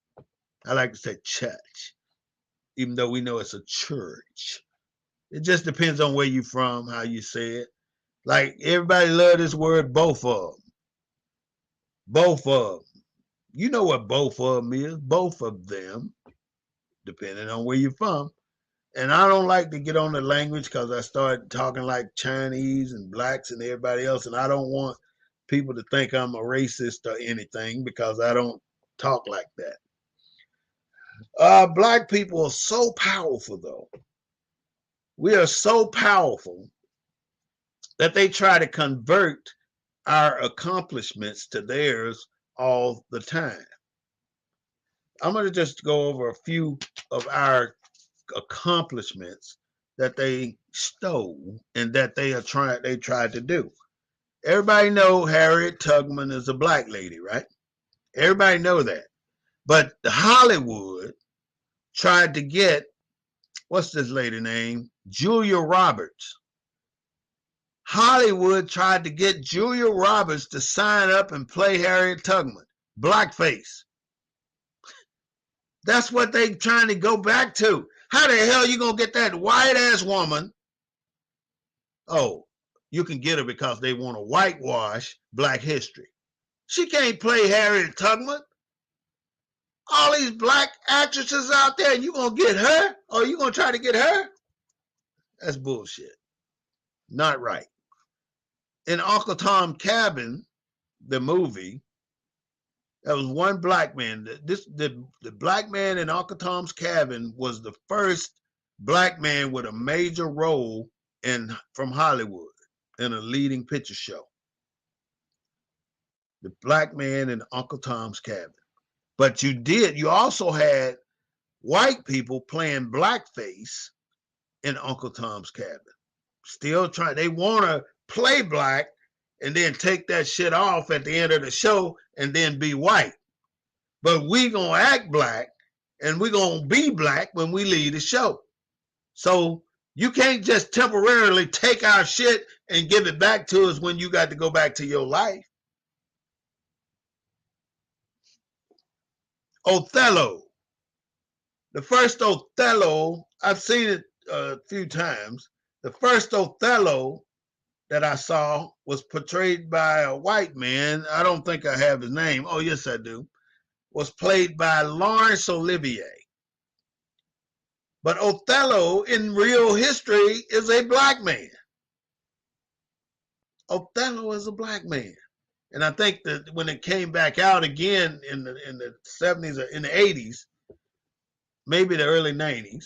I like to say church, even though we know it's a church. It just depends on where you're from, how you say it. Like, everybody love this word, both of them. Both of them. You know what both of them is, both of them, depending on where you're from. And I don't like to get on the language because I start talking like Chinese and blacks and everybody else, and I don't want people to think I'm a racist or anything because I don't talk like that. Black people are so powerful, though. We are so powerful that they try to convert our accomplishments to theirs all the time. I'm going to just go over a few of our accomplishments that they stole and that they tried to do. Everybody know Harriet Tubman is a black lady, right? Everybody know that. But Hollywood tried to get, what's this lady name? Julia Roberts. Hollywood tried to get Julia Roberts to sign up and play Harriet Tubman. Blackface. That's what they trying to go back to. How the hell you gonna get that white ass woman? Oh, you can get her because they want to whitewash Black history. She can't play Harriet Tubman. All these black actresses out there, and you gonna get her? Or you gonna try to get her? That's bullshit. Not right. In Uncle Tom's Cabin, the movie, there was one black man. The black man in Uncle Tom's Cabin was the first black man with a major role from Hollywood in a leading picture show. The black man in Uncle Tom's Cabin. But you also had white people playing blackface in Uncle Tom's Cabin. Still trying, they want to play black and then take that shit off at the end of the show and then be white. But we gonna act black and we gonna be black when we leave the show. So you can't just temporarily take our shit and give it back to us when you got to go back to your life. Othello. The first Othello, I've seen it a few times. The first Othello that I saw was portrayed by a white man. I don't think I have his name. Oh, yes, I do. Was played by Laurence Olivier. But Othello in real history is a black man. Othello is a black man. And I think that when it came back out again in the 70s or in the 80s, maybe the early 90s,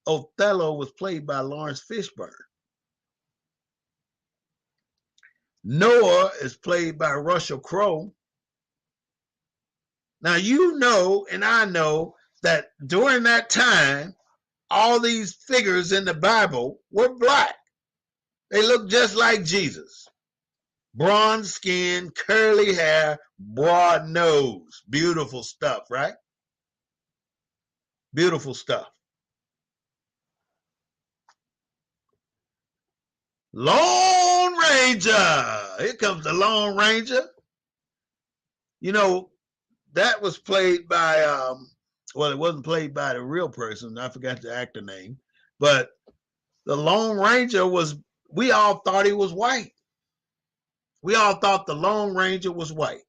Othello was played by Lawrence Fishburne. Noah is played by Russell Crowe. Now, you know, and I know that during that time, all these figures in the Bible were black. They looked just like Jesus. Bronze skin, curly hair, broad nose. Beautiful stuff, right? Beautiful stuff. Lone Ranger. Here comes the Lone Ranger. You know, that was played by, well, it wasn't played by the real person. I forgot the actor name. But the Lone Ranger was, we all thought he was white. We all thought the Lone Ranger was white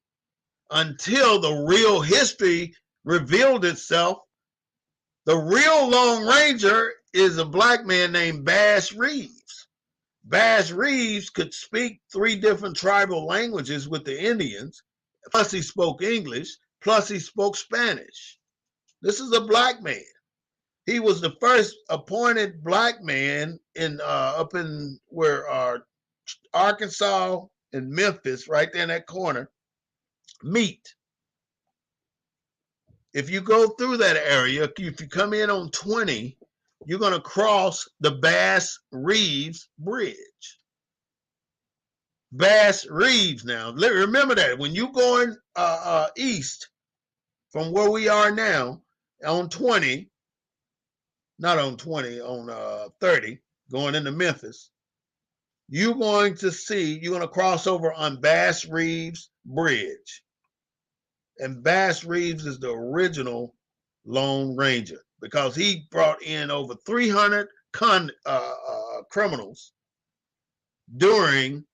until the real history revealed itself. The real Lone Ranger is a black man named Bass Reeves. Bass Reeves could speak 3 different tribal languages with the Indians, plus he spoke English, plus he spoke Spanish. This is a black man. He was the first appointed black man in up in where Arkansas and Memphis, right there in that corner, meet. If you go through that area, if you come in on 20, you're going to cross the Bass Reeves Bridge. Bass Reeves now. Remember that. When you're going east from where we are now on 20, not on 20, on 30, going into Memphis, you're going to cross over on Bass Reeves Bridge. And Bass Reeves is the original Lone Ranger because he brought in over 300 criminals during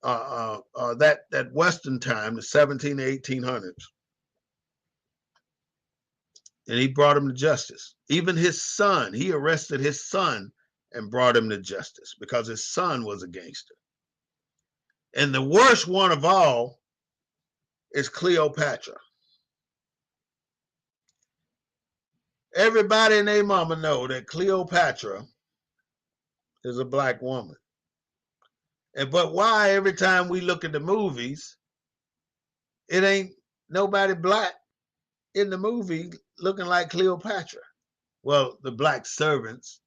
that Western time, the 17 to 1800s. And he brought him to justice. Even his son, he arrested his son and brought him to justice because his son was a gangster. And the worst one of all is Cleopatra. Everybody and their mama know that Cleopatra is a black woman. But why every time we look at the movies, it ain't nobody black in the movie looking like Cleopatra? Well, the black servants,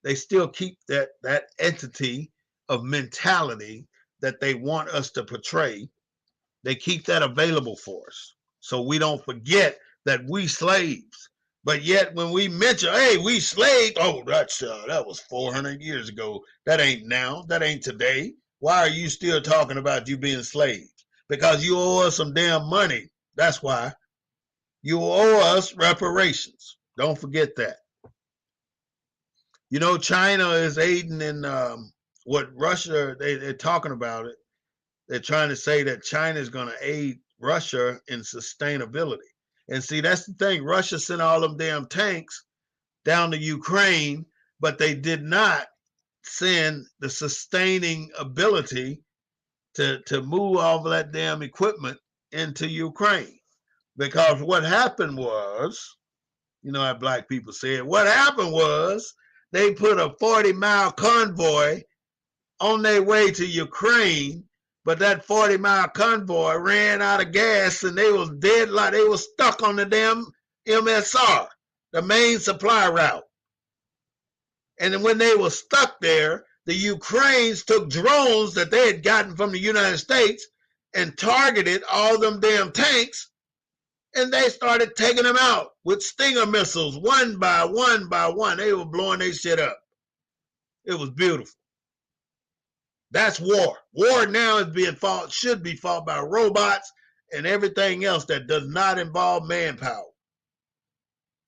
they still keep that entity of mentality that they want us to portray. They keep that available for us so we don't forget that we slaves. But yet when we mention, hey, we slaves, oh, that was 400 years ago. That ain't now. That ain't today. Why are you still talking about you being slaves? Because you owe us some damn money. That's why. You owe us reparations. Don't forget that. You know, China is aiding in what Russia, they're talking about it. They're trying to say that China is going to aid Russia in sustainability. And see, that's the thing. Russia sent all them damn tanks down to Ukraine, but they did not send the sustaining ability to move all of that damn equipment into Ukraine. Because what happened was, you know how black people say it, what happened was they put a 40-mile convoy on their way to Ukraine, but that 40-mile convoy ran out of gas and they was dead, like they was stuck on the damn MSR, the main supply route. And then when they were stuck there, the Ukrainians took drones that they had gotten from the United States and targeted all them damn tanks, and they started taking them out with Stinger missiles, one by one by one. They were blowing their shit up. It was beautiful. That's war. War now is being fought, should be fought by robots and everything else that does not involve manpower.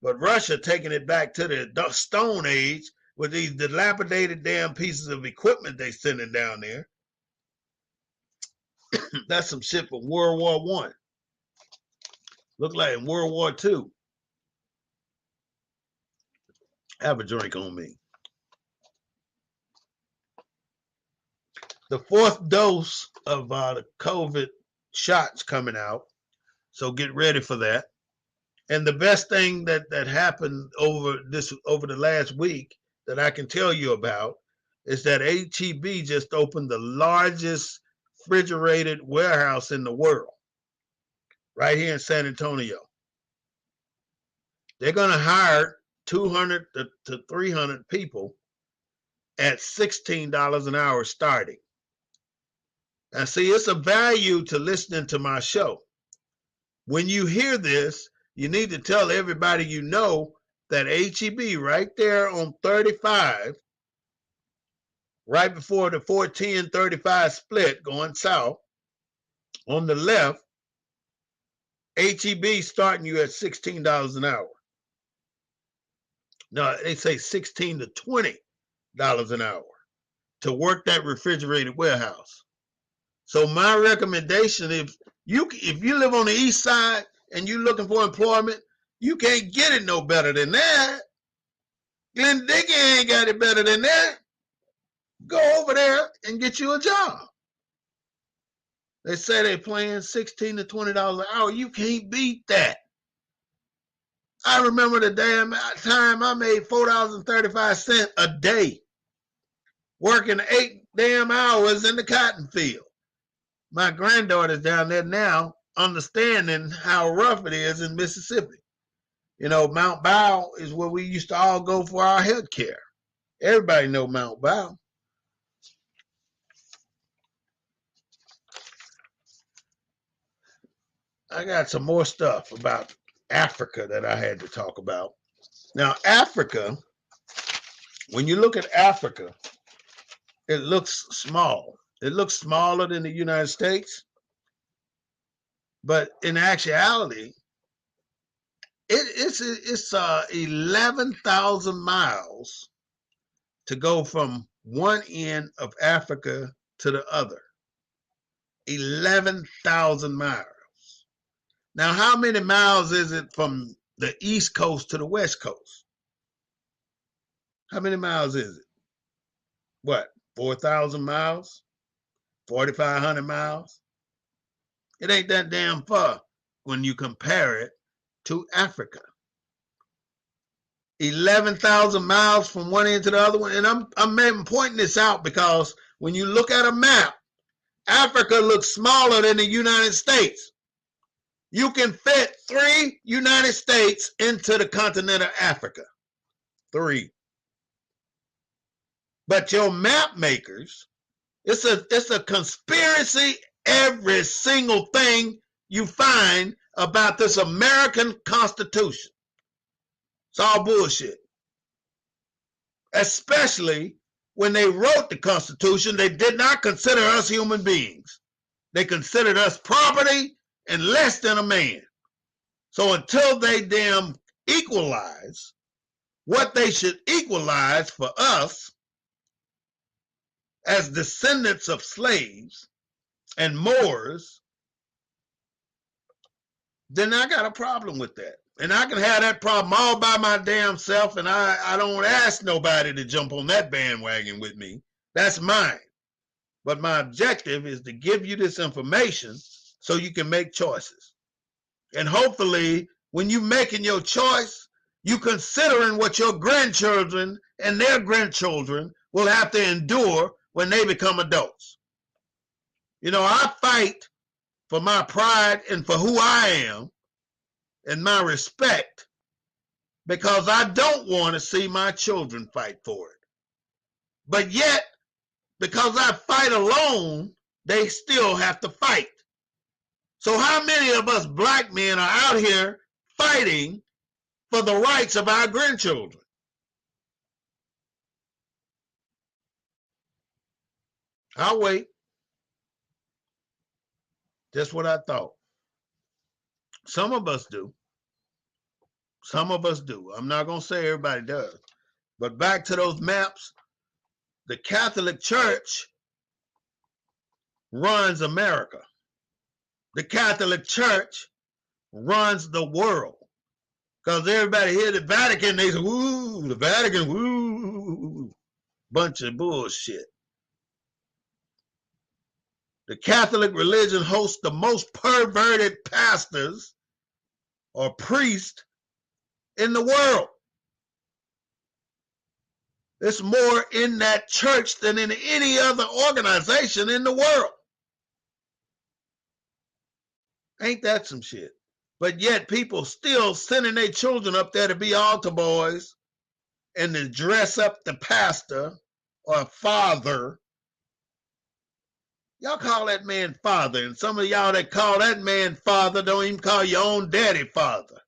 But Russia taking it back to the Stone Age with these dilapidated damn pieces of equipment they sending down there. That's some shit from World War One. Look like in World War II. Have a drink on me. The 4th dose of the COVID shots coming out, so get ready for that. And the best thing that happened over the last week that I can tell you about is that H-E-B just opened the largest refrigerated warehouse in the world, right here in San Antonio. They're going to hire 200 to 300 people at $16 an hour starting. Now, see, it's a value to listening to my show. When you hear this, you need to tell everybody you know that H-E-B right there on 35, right before the 410-35 split going south, on the left, H-E-B starting you at $16 an hour. No, they say $16 to $20 an hour to work that refrigerated warehouse. So my recommendation, if you live on the east side and you're looking for employment, you can't get it no better than that. Glenn Dickey ain't got it better than that. Go over there and get you a job. They say they're paying $16 to $20 an hour. You can't beat that. I remember the damn time I made $4.35 a day working 8 damn hours in the cotton field. My granddaughter's down there now understanding how rough it is in Mississippi. You know, Mount Bow is where we used to all go for our health care. Everybody know Mount Bow. I got some more stuff about Africa that I had to talk about. Now, Africa, when you look at Africa, it looks small. It looks smaller than the United States. But in actuality, it's 11,000 miles to go from one end of Africa to the other. 11,000 miles. Now, how many miles is it from the East Coast to the West Coast? How many miles is it? What, 4,000 miles? 4,500 miles? It ain't that damn far when you compare it to Africa. 11,000 miles from one end to the other one. And I'm pointing this out because when you look at a map, Africa looks smaller than the United States. You can fit 3 United States into the continent of Africa. 3. But your map makers, it's a conspiracy, every single thing you find about this American Constitution. It's all bullshit. Especially when they wrote the Constitution, they did not consider us human beings. They considered us property and less than a man. So until they damn equalize what they should equalize for us, as descendants of slaves and Moors, then I got a problem with that. And I can have that problem all by my damn self, and I don't ask nobody to jump on that bandwagon with me. That's mine. But my objective is to give you this information so you can make choices. And hopefully, when you're making your choice, you considering what your grandchildren and their grandchildren will have to endure when they become adults. You know, I fight for my pride and for who I am and my respect because I don't want to see my children fight for it. But yet, because I fight alone, they still have to fight. So how many of us black men are out here fighting for the rights of our grandchildren? I'll wait. Just what I thought. Some of us do. Some of us do. I'm not going to say everybody does. But back to those maps, the Catholic Church runs America. The Catholic Church runs the world. Because everybody here, the Vatican, they say, woo, the Vatican, woo, bunch of bullshit. The Catholic religion hosts the most perverted pastors or priests in the world. There's more in that church than in any other organization in the world. Ain't that some shit? But yet people still sending their children up there to be altar boys and to dress up the pastor or father. Y'all call that man father, and some of y'all that call that man father don't even call your own daddy father.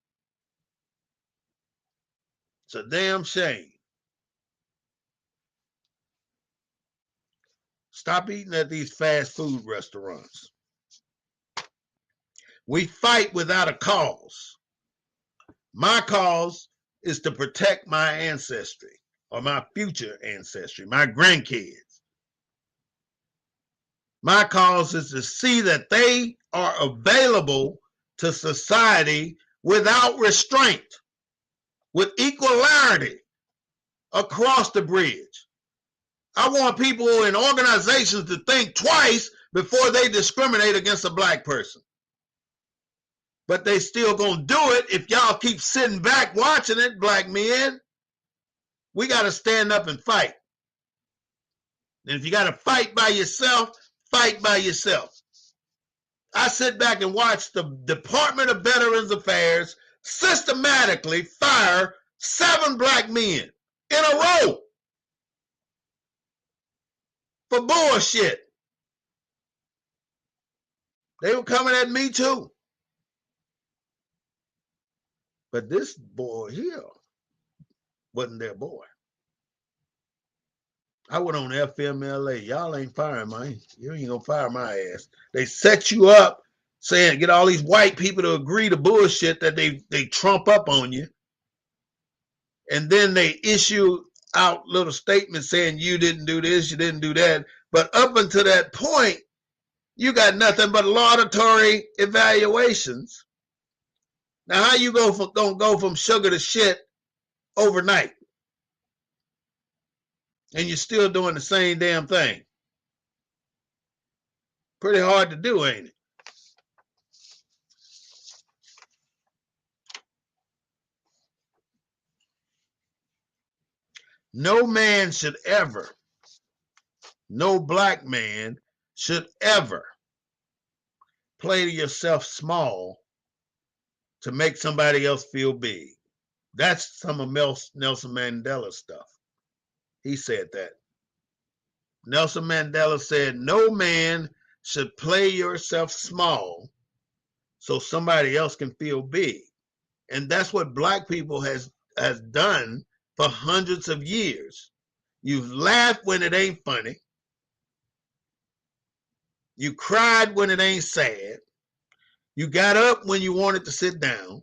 It's a damn shame. Stop eating at these fast food restaurants. We fight without a cause. My cause is to protect my ancestry or my future ancestry, my grandkids. My cause is to see that they are available to society without restraint, with equality across the bridge. I want people in organizations to think twice before they discriminate against a black person. But they still gonna do it if y'all keep sitting back watching it, black men. We gotta stand up and fight. And if you gotta fight by yourself, fight by yourself. I sit back and watch the Department of Veterans Affairs systematically fire 7 black men in a row for bullshit. They were coming at me too. But this boy here wasn't their boy. I went on FMLA. Y'all ain't firing mine. You ain't gonna fire my ass. They set you up saying, get all these white people to agree to bullshit that they trump up on you. And then they issue out little statements saying you didn't do this, you didn't do that. But up until that point, you got nothing but laudatory evaluations. Now, how you gonna go from sugar to shit overnight? And you're still doing the same damn thing. Pretty hard to do, ain't it? No man should ever, no black man should ever play to yourself small to make somebody else feel big. That's some of Nelson Mandela's stuff. He said that. Nelson Mandela said, no man should play yourself small so somebody else can feel big. And that's what black people has done for hundreds of years. You've laughed when it ain't funny. You cried when it ain't sad. You got up when you wanted to sit down.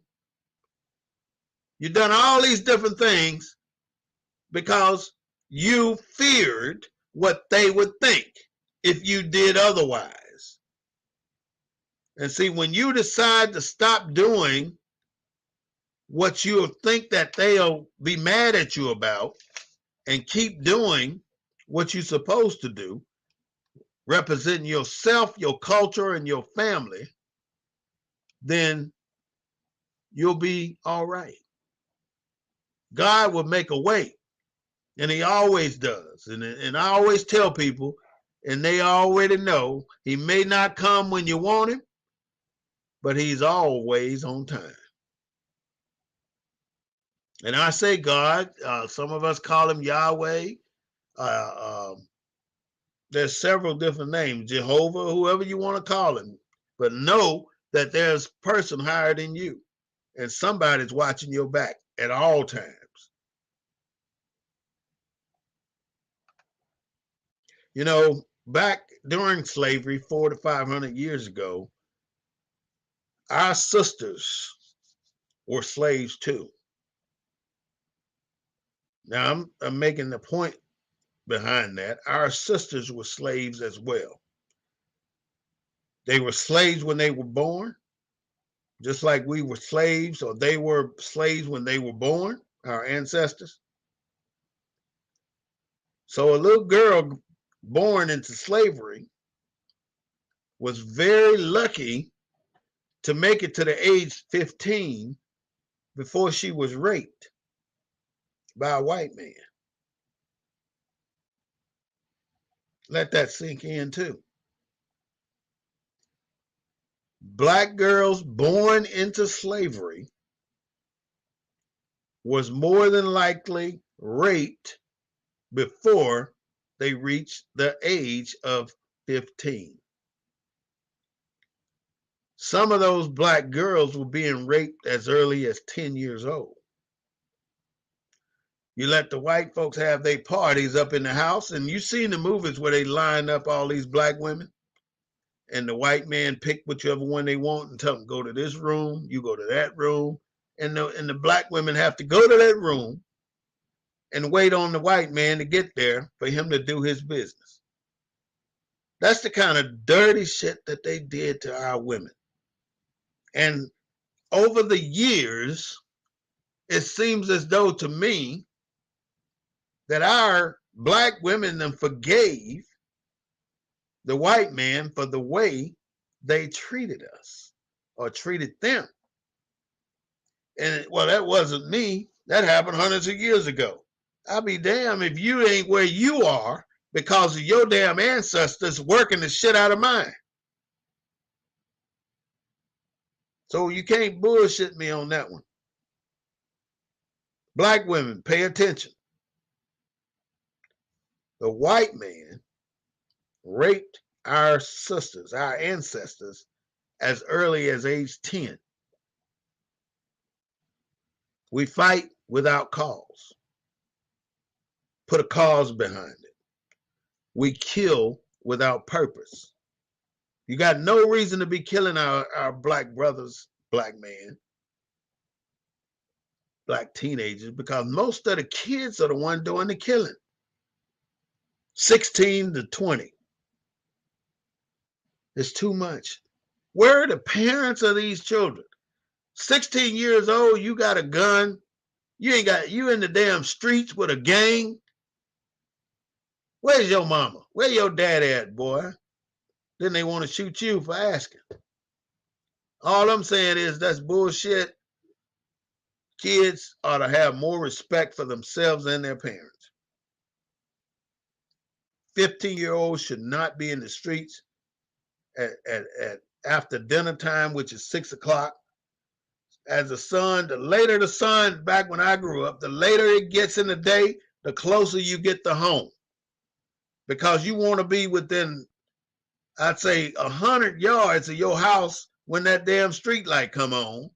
You've done all these different things because you feared what they would think if you did otherwise. And see, when you decide to stop doing what you think that they'll be mad at you about and keep doing what you're supposed to do, representing yourself, your culture, and your family, then you'll be all right. God will make a way, and he always does. And I always tell people, and they already know, he may not come when you want him, but he's always on time. And I say God, some of us call him Yahweh. There's several different names, Jehovah, whoever you want to call him. But know that there's a person higher than you, and somebody's watching your back at all times. You know, back during slavery, 400 to 500 years ago, our sisters were slaves too. Now, I'm making the point behind that. Our sisters were slaves as well. They were slaves when they were born, just like we were slaves, or they were slaves when they were born, our ancestors. So a little girl born into slavery was very lucky to make it to the age 15 before she was raped by a white man. Let that sink in too. Black girls born into slavery was more than likely raped before they reached the age of 15. Some of those black girls were being raped as early as 10 years old. You let the white folks have their parties up in the house, and you seen the movies where they line up all these black women, and the white man pick whichever one they want and tell them, go to this room, you go to that room, and the black women have to go to that room and wait on the white man to get there for him to do his business. That's the kind of dirty shit that they did to our women. And over the years, it seems as though to me that our black women then forgave the white man for the way they treated us or treated them. And well, that wasn't me. That happened hundreds of years ago. I'll be damned if you ain't where you are because of your damn ancestors working the shit out of mine. So you can't bullshit me on that one. Black women, pay attention. The white man raped our sisters, our ancestors, as early as age 10. We fight without cause. Put a cause behind it. We kill without purpose. You got no reason to be killing our black brothers, black men, black teenagers, because most of the kids are the ones doing the killing. 16 to 20. It's too much. Where are the parents of these children? 16 years old, you got a gun. You in the damn streets with a gang. Where's your mama? Where your dad at, boy? Then they want to shoot you for asking. All I'm saying is that's bullshit. Kids ought to have more respect for themselves and their parents. 15-year-olds should not be in the streets at after dinner time, which is 6 o'clock. As the sun, the later the sun, back when I grew up, the later it gets in the day, the closer you get to home. Because you want to be within, I'd say, 100 yards of your house when that damn street light come on.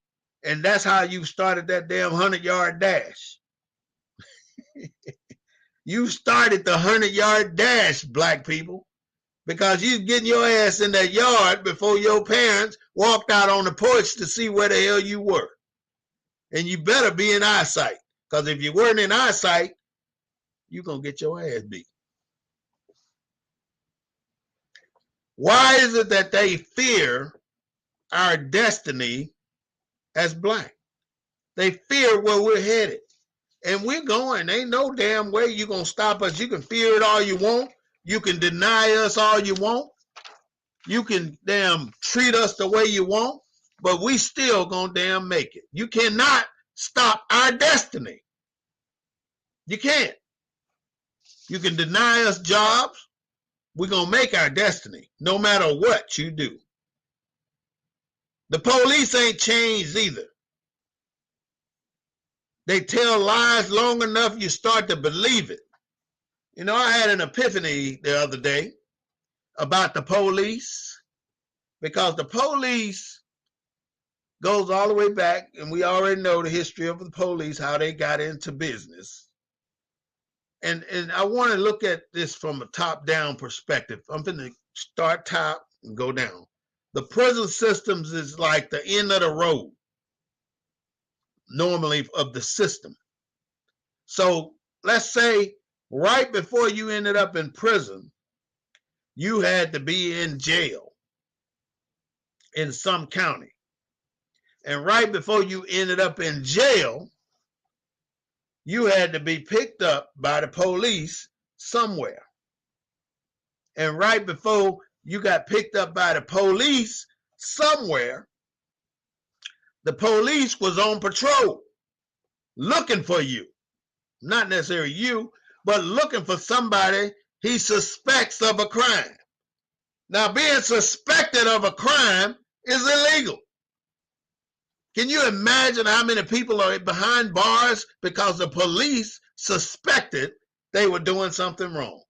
And that's how you started that damn 100-yard dash. You started the 100-yard dash, black people, because you getting your ass in that yard before your parents walked out on the porch to see where the hell you were. And you better be in eyesight, because if you weren't in eyesight, you're going to get your ass beat. Why is it that they fear our destiny as black? They fear where we're headed. And we're going. Ain't no damn way you're going to stop us. You can fear it all you want. You can deny us all you want. You can damn treat us the way you want. But we still going to damn make it. You cannot stop our destiny. You can't. You can deny us jobs. We're going to make our destiny no matter what you do. The police ain't changed either. They tell lies long enough, you start to believe it. You know, I had an epiphany the other day about the police, because the police goes all the way back, and we already know the history of the police, how they got into business. And I want to look at this from a top-down perspective. I'm going to start top and go down. The prison systems is like the end of the road, normally, of the system. So let's say right before you ended up in prison, you had to be in jail in some county. And right before you ended up in jail, you had to be picked up by the police somewhere. And right before you got picked up by the police somewhere, the police was on patrol looking for you. Not necessarily you, but looking for somebody he suspects of a crime. Now, being suspected of a crime is illegal. Can you imagine how many people are behind bars because the police suspected they were doing something wrong?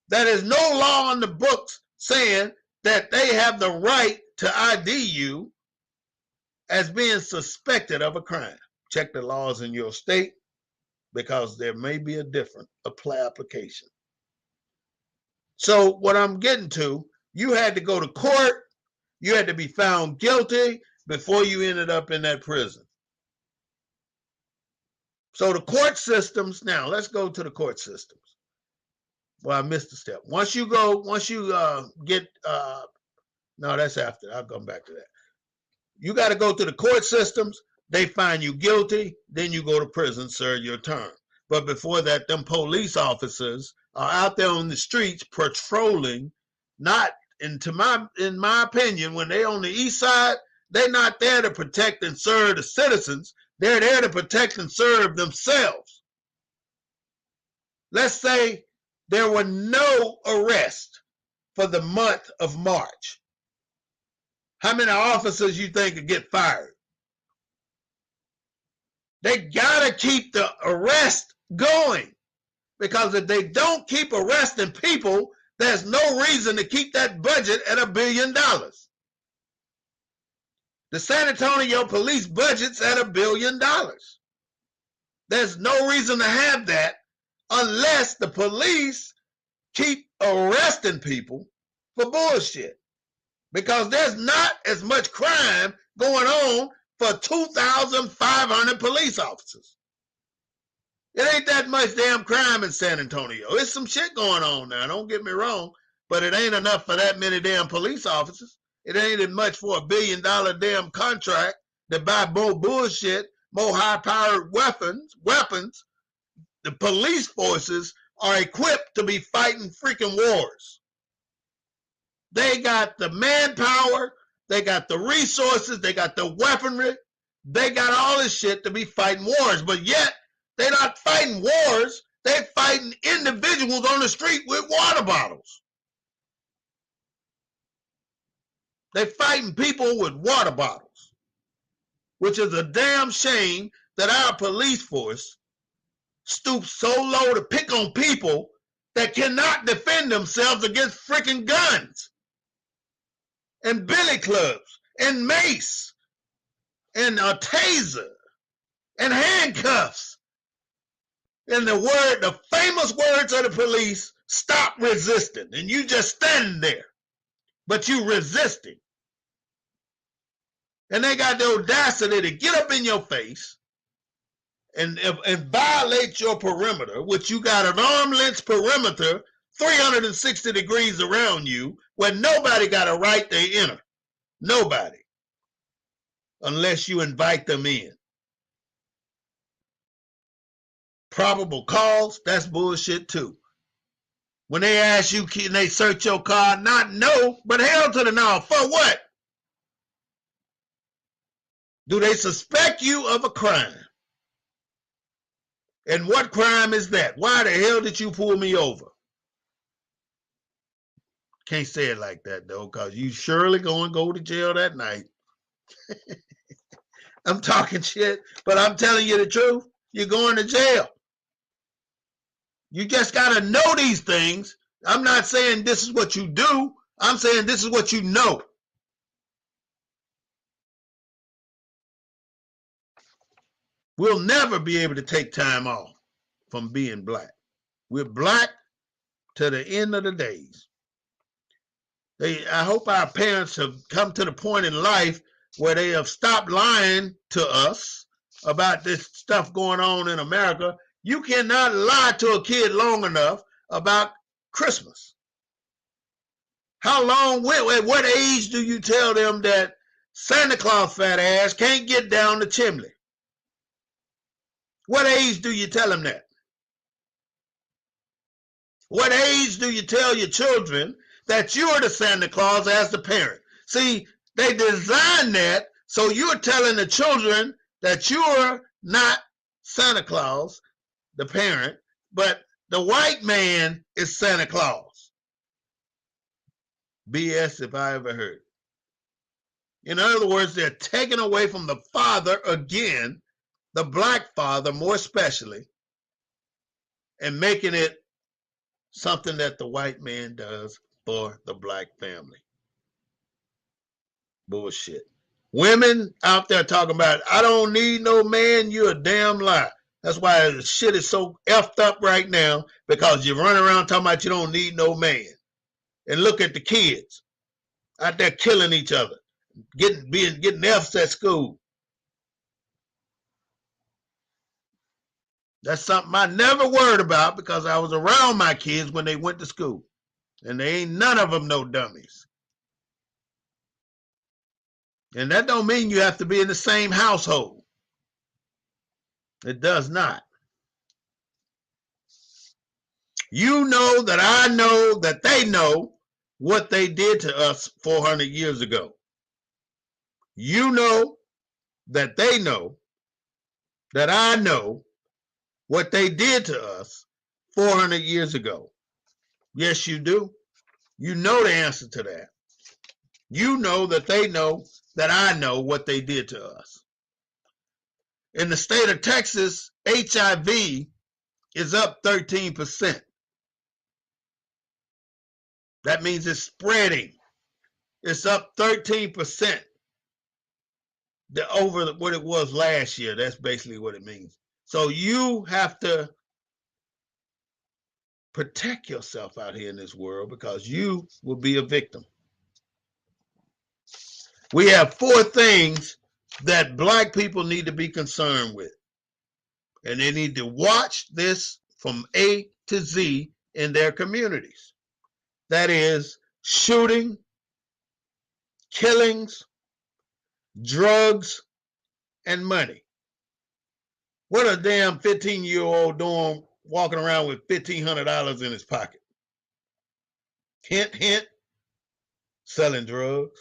There is no law on the books saying that they have the right to ID you as being suspected of a crime. Check the laws in your state, because there may be a different application. So what I'm getting to, you had to go to court, you had to be found guilty before you ended up in that prison. So the court systems, now let's go to the court systems. Well, I missed a step. Once you get, no, that's after, I'll come back to that. You got to go to the court systems, they find you guilty, then you go to prison, serve your term. But before that, them police officers are out there on the streets patrolling, not, in my opinion, when they on the east side, they're not there to protect and serve the citizens. They're there to protect and serve themselves. Let's say there were no arrests for the month of March. How many officers you think could get fired? They gotta keep the arrest going, because if they don't keep arresting people, there's no reason to keep that budget at $1 billion. The San Antonio police budget's at $1 billion. There's no reason to have that unless the police keep arresting people for bullshit, because there's not as much crime going on for 2,500 police officers. It ain't that much damn crime in San Antonio. There's some shit going on now, don't get me wrong, but it ain't enough for that many damn police officers. It ain't as much for $1 billion damn contract to buy more bullshit, more high-powered weapons. The police forces are equipped to be fighting freaking wars. They got the manpower, they got the resources, they got the weaponry, they got all this shit to be fighting wars, but yet they're not fighting wars, they're fighting individuals on the street with water bottles. They're fighting people with water bottles, which is a damn shame that our police force stoops so low to pick on people that cannot defend themselves against freaking guns and billy clubs and mace and a taser and handcuffs. And the famous words of the police, stop resisting. And you just standing there, but you resisting. And they got the audacity to get up in your face and violate your perimeter, which you got an arm length perimeter 360 degrees around you where nobody got a right to enter. Nobody. Unless you invite them in. Probable cause, that's bullshit too. When they ask you, can they search your car? Not no, but hell to the no. For what? Do they suspect you of a crime? And what crime is that? Why the hell did you pull me over? Can't say it like that though, because you surely going to go to jail that night. I'm talking shit, but I'm telling you the truth. You're going to jail. You just got to know these things. I'm not saying this is what you do. I'm saying this is what you know. We'll never be able to take time off from being black. We're black to the end of the days. I hope our parents have come to the point in life where they have stopped lying to us about this stuff going on in America. You cannot lie to a kid long enough about Christmas. How long, at what age do you tell them that Santa Claus fat ass can't get down the chimney? What age do you tell them that? What age do you tell your children that you're the Santa Claus as the parent? See, they designed that so you're telling the children that you're not Santa Claus, the parent, but the white man is Santa Claus. BS if I ever heard. In other words, they're taking away from the father again, the black father more especially, and making it something that the white man does for the black family. Bullshit. Women out there talking about, I don't need no man, you're a damn lie. That's why the shit is so effed up right now, because you run around talking about you don't need no man. And look at the kids out there killing each other, getting F's at school. That's something I never worried about because I was around my kids when they went to school. And they ain't none of them no dummies. And that don't mean you have to be in the same household. It does not. You know that I know that they know what they did to us 400 years ago. You know that they know that I know what they did to us 400 years ago. Yes, you do. You know the answer to that. You know that they know that I know what they did to us. In the state of Texas, HIV is up 13%. That means it's spreading. It's up 13% over what it was last year. That's basically what it means. So you have to protect yourself out here in this world because you will be a victim. We have 4 things that black people need to be concerned with. And they need to watch this from A to Z in their communities. That is shooting, killings, drugs, and money. What a damn 15-year-old doing walking around with $1,500 in his pocket? Hint, hint, selling drugs.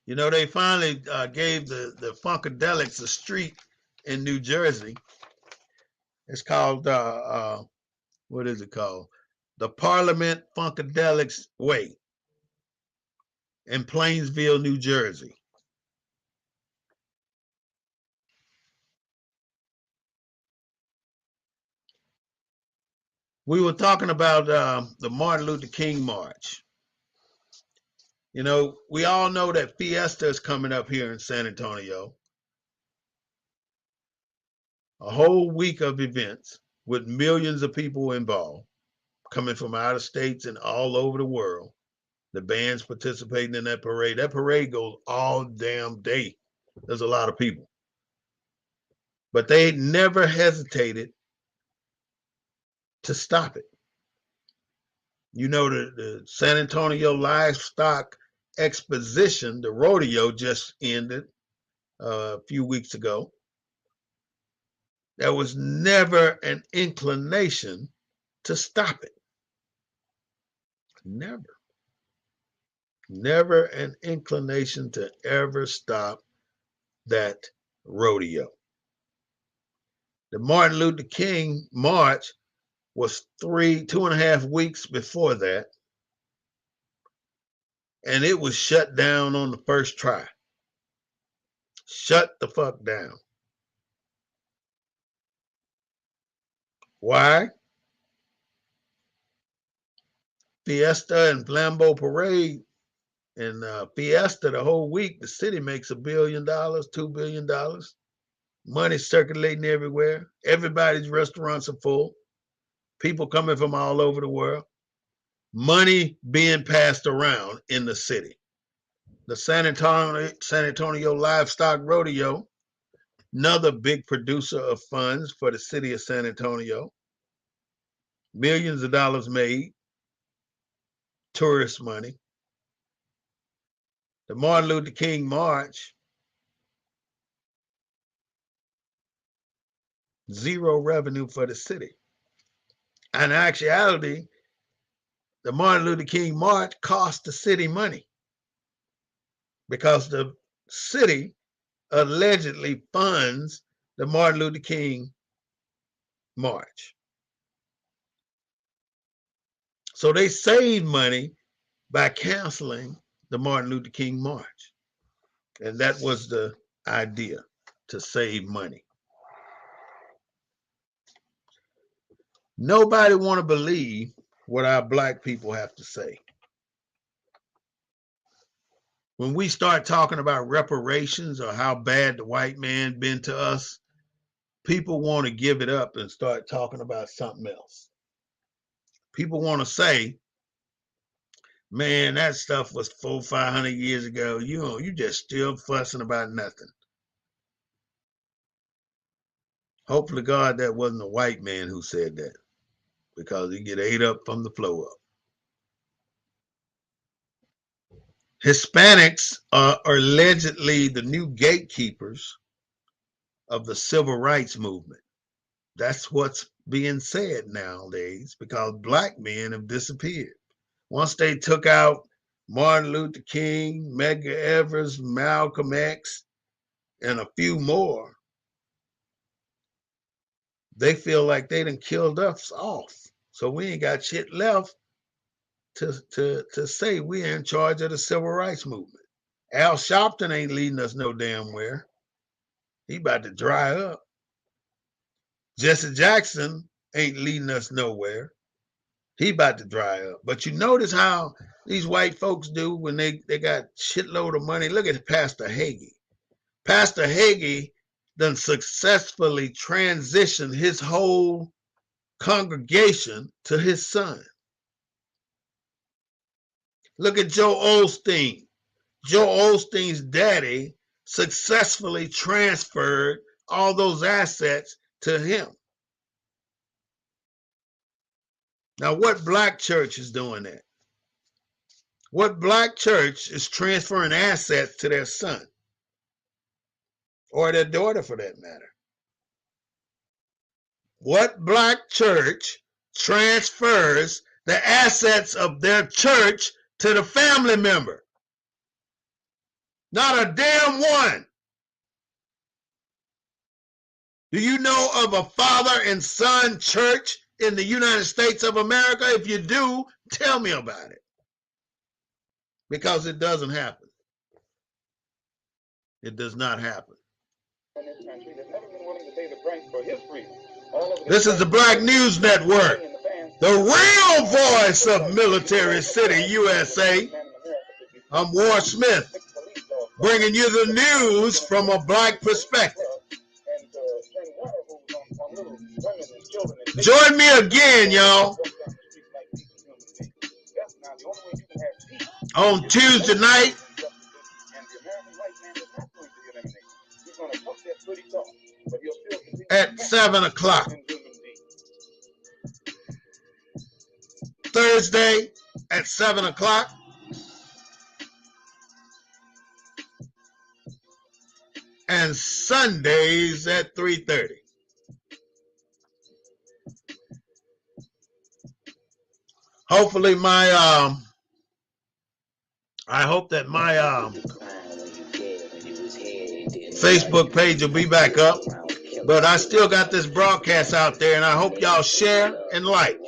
You know, they finally gave the Funkadelics a street in New Jersey. It's called, what is it called? The Parliament Funkadelics Way in Plainsville, New Jersey. We were talking about the Martin Luther King March. You know, we all know that Fiesta is coming up here in San Antonio. A whole week of events with millions of people involved, coming from out of states and all over the world. The bands participating in that parade. That parade goes all damn day. There's a lot of people. But they never hesitated to stop it. You know, the San Antonio Livestock Exposition, the rodeo, just ended a few weeks ago. There was never an inclination to stop it. Never. Never an inclination to ever stop that rodeo. The Martin Luther King March was 2.5 weeks before that, and it was shut down on the first try. Shut the fuck down. Why? Fiesta and Flambeau Parade and Fiesta the whole week, the city makes $1 billion, $2 billion. Money circulating everywhere. Everybody's restaurants are full. People coming from all over the world. Money being passed around in the city. The San Antonio Livestock Rodeo, another big producer of funds for the city of San Antonio. Millions of dollars made. Tourist money. The Martin Luther King March, zero revenue for the city. In actuality, the Martin Luther King March cost the city money because the city allegedly funds the Martin Luther King March. So they saved money by canceling the Martin Luther King March. And that was the idea, to save money. Nobody want to believe what our black people have to say. When we start talking about reparations or how bad the white man been to us, people want to give it up and start talking about something else. People want to say, man, that stuff was 400-500 years ago. You just still fussing about nothing. Hopefully, God, that wasn't a white man who said that, because he get ate up from the flow up. Hispanics are allegedly the new gatekeepers of the civil rights movement. That's what's being said nowadays, because black men have disappeared. Once they took out Martin Luther King, Medgar Evers, Malcolm X, and a few more, they feel like they done killed us off. So we ain't got shit left to say we're in charge of the civil rights movement. Al Sharpton ain't leading us no damn where. He about to dry up. Jesse Jackson ain't leading us nowhere. He about to dry up. But you notice how these white folks do when they got shitload of money. Look at Pastor Hagee. Pastor Hagee done successfully transitioned his whole congregation to his son. Look at Joe Osteen. Joe Osteen's daddy successfully transferred all those assets to him. Now, what black church is doing that? What black church is transferring assets to their son? Or their daughter, for that matter? What black church transfers the assets of their church to the family member? Not a damn one. Do you know of a father and son church in the United States of America? If you do, tell me about it. Because it doesn't happen. It does not happen. This is the Black News Network, the real voice of Military City, USA. I'm War Smith, bringing you the news from a black perspective. Join me again, y'all, on Tuesday night at 7 o'clock. Thursday at 7 o'clock. And Sundays at 3:30. Hopefully I hope that my Facebook page will be back up. But I still got this broadcast out there, and I hope y'all share and like.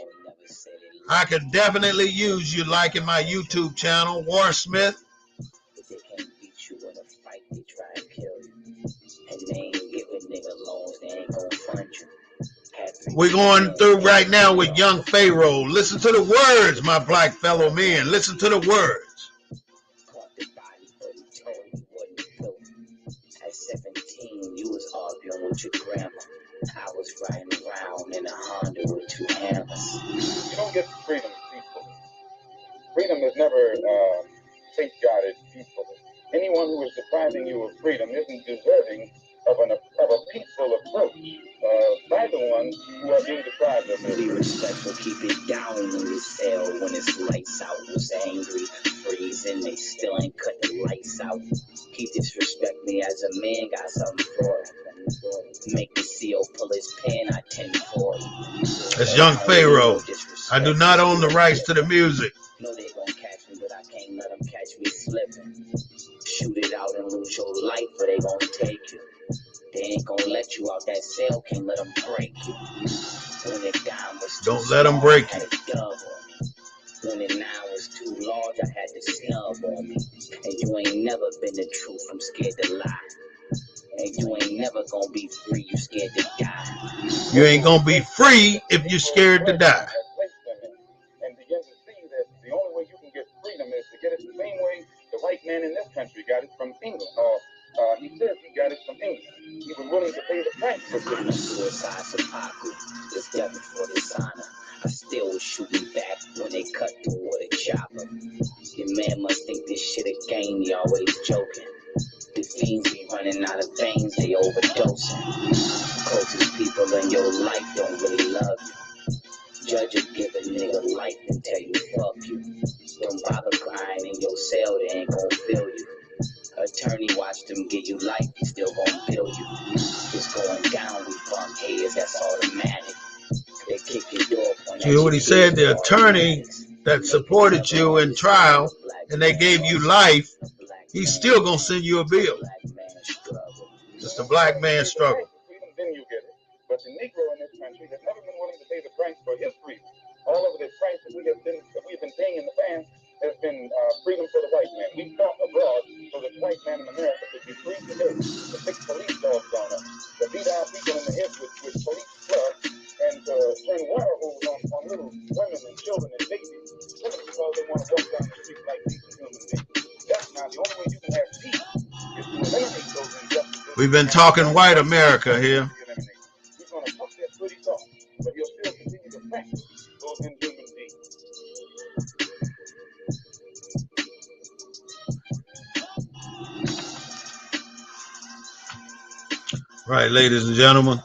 I could definitely use you liking my YouTube channel, War Smith. We're going through right now with Young Pharaoh. Listen to the words, my black fellow men. Listen to the words. At 17, you was arguing with your grandma. I was riding around in a Honda with two hammers. You don't get freedom peacefully. Freedom is never safeguarded peacefully. Anyone who is depriving you of freedom isn't deserving of a peaceful approach by the ones who are being deprived of it. Be respectful, keep it down in the cell when it's lights out. Was angry, freezing, they still ain't cut the lights out. He disrespect me as a man, got something for it. Make the CO pull his pen, I 10-4. It's Young Pharaoh. I do not own the rights to the music. No, they gon' catch me, but I can't let them catch me slipping. Shoot it out and lose your life, or they gon' take you. They ain't gon' let you out that cell, can't let them break you. When it down was too Don't let them break you. When it now was too large, I had to snub on me. And you ain't never been the truth, I'm scared to lie. And you ain't never gonna be free, you scared to die. You ain't gonna be free if you're scared to die. And begin to see that the only way you can get freedom is to get it the same way the white man in this country got it from England. He says he got it from England. He was willing to pay the price for freedom. Suicide Sapaku, this devil for dishonor. I still was shooting back when they cut through with a chopper. Your man must think this shit a game, he always joking. The fiends be running out of veins, they overdosing. Closest people in your life don't really love you. Judge will give a nigga life and tell you fuck you. Don't bother crying in your cell, they ain't gon' feel you. Attorney watch them give you life, he still gon' bill you. It's going down, we bump heads, that's automatic. They kick your door. You hear what he said? The attorney that supported you in trial and they gave you life, he's still gonna send you a bill. It's the black man's struggle. Then you get it. But the Negro in this country has never been willing to pay the price for his freedom. All of the price that we've been paying in the past has been freedom for the white man. We fought abroad so that the white man in America could be free today to fix police dogs on us, to beat our people in the head with police clubs, and to turn water hose on little women and children and babies simply because they want to walk down the street like decent human beings. That's now the only way you can have peace is to eliminate those injustices. We've been talking white America here. He's going to talk that pretty talk, but he'll still continue to practice those inhuman deeds. Right, ladies and gentlemen,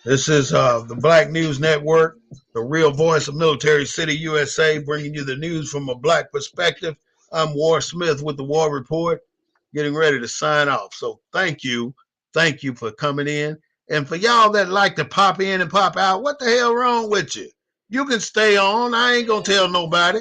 this is the Black News Network, the real voice of Military City, USA, bringing you the news from a black perspective. I'm War Smith with the War Report, getting ready to sign off. So thank you for coming in. And for y'all that like to pop in and pop out, what the hell wrong with you? You can stay on. I ain't gonna tell nobody.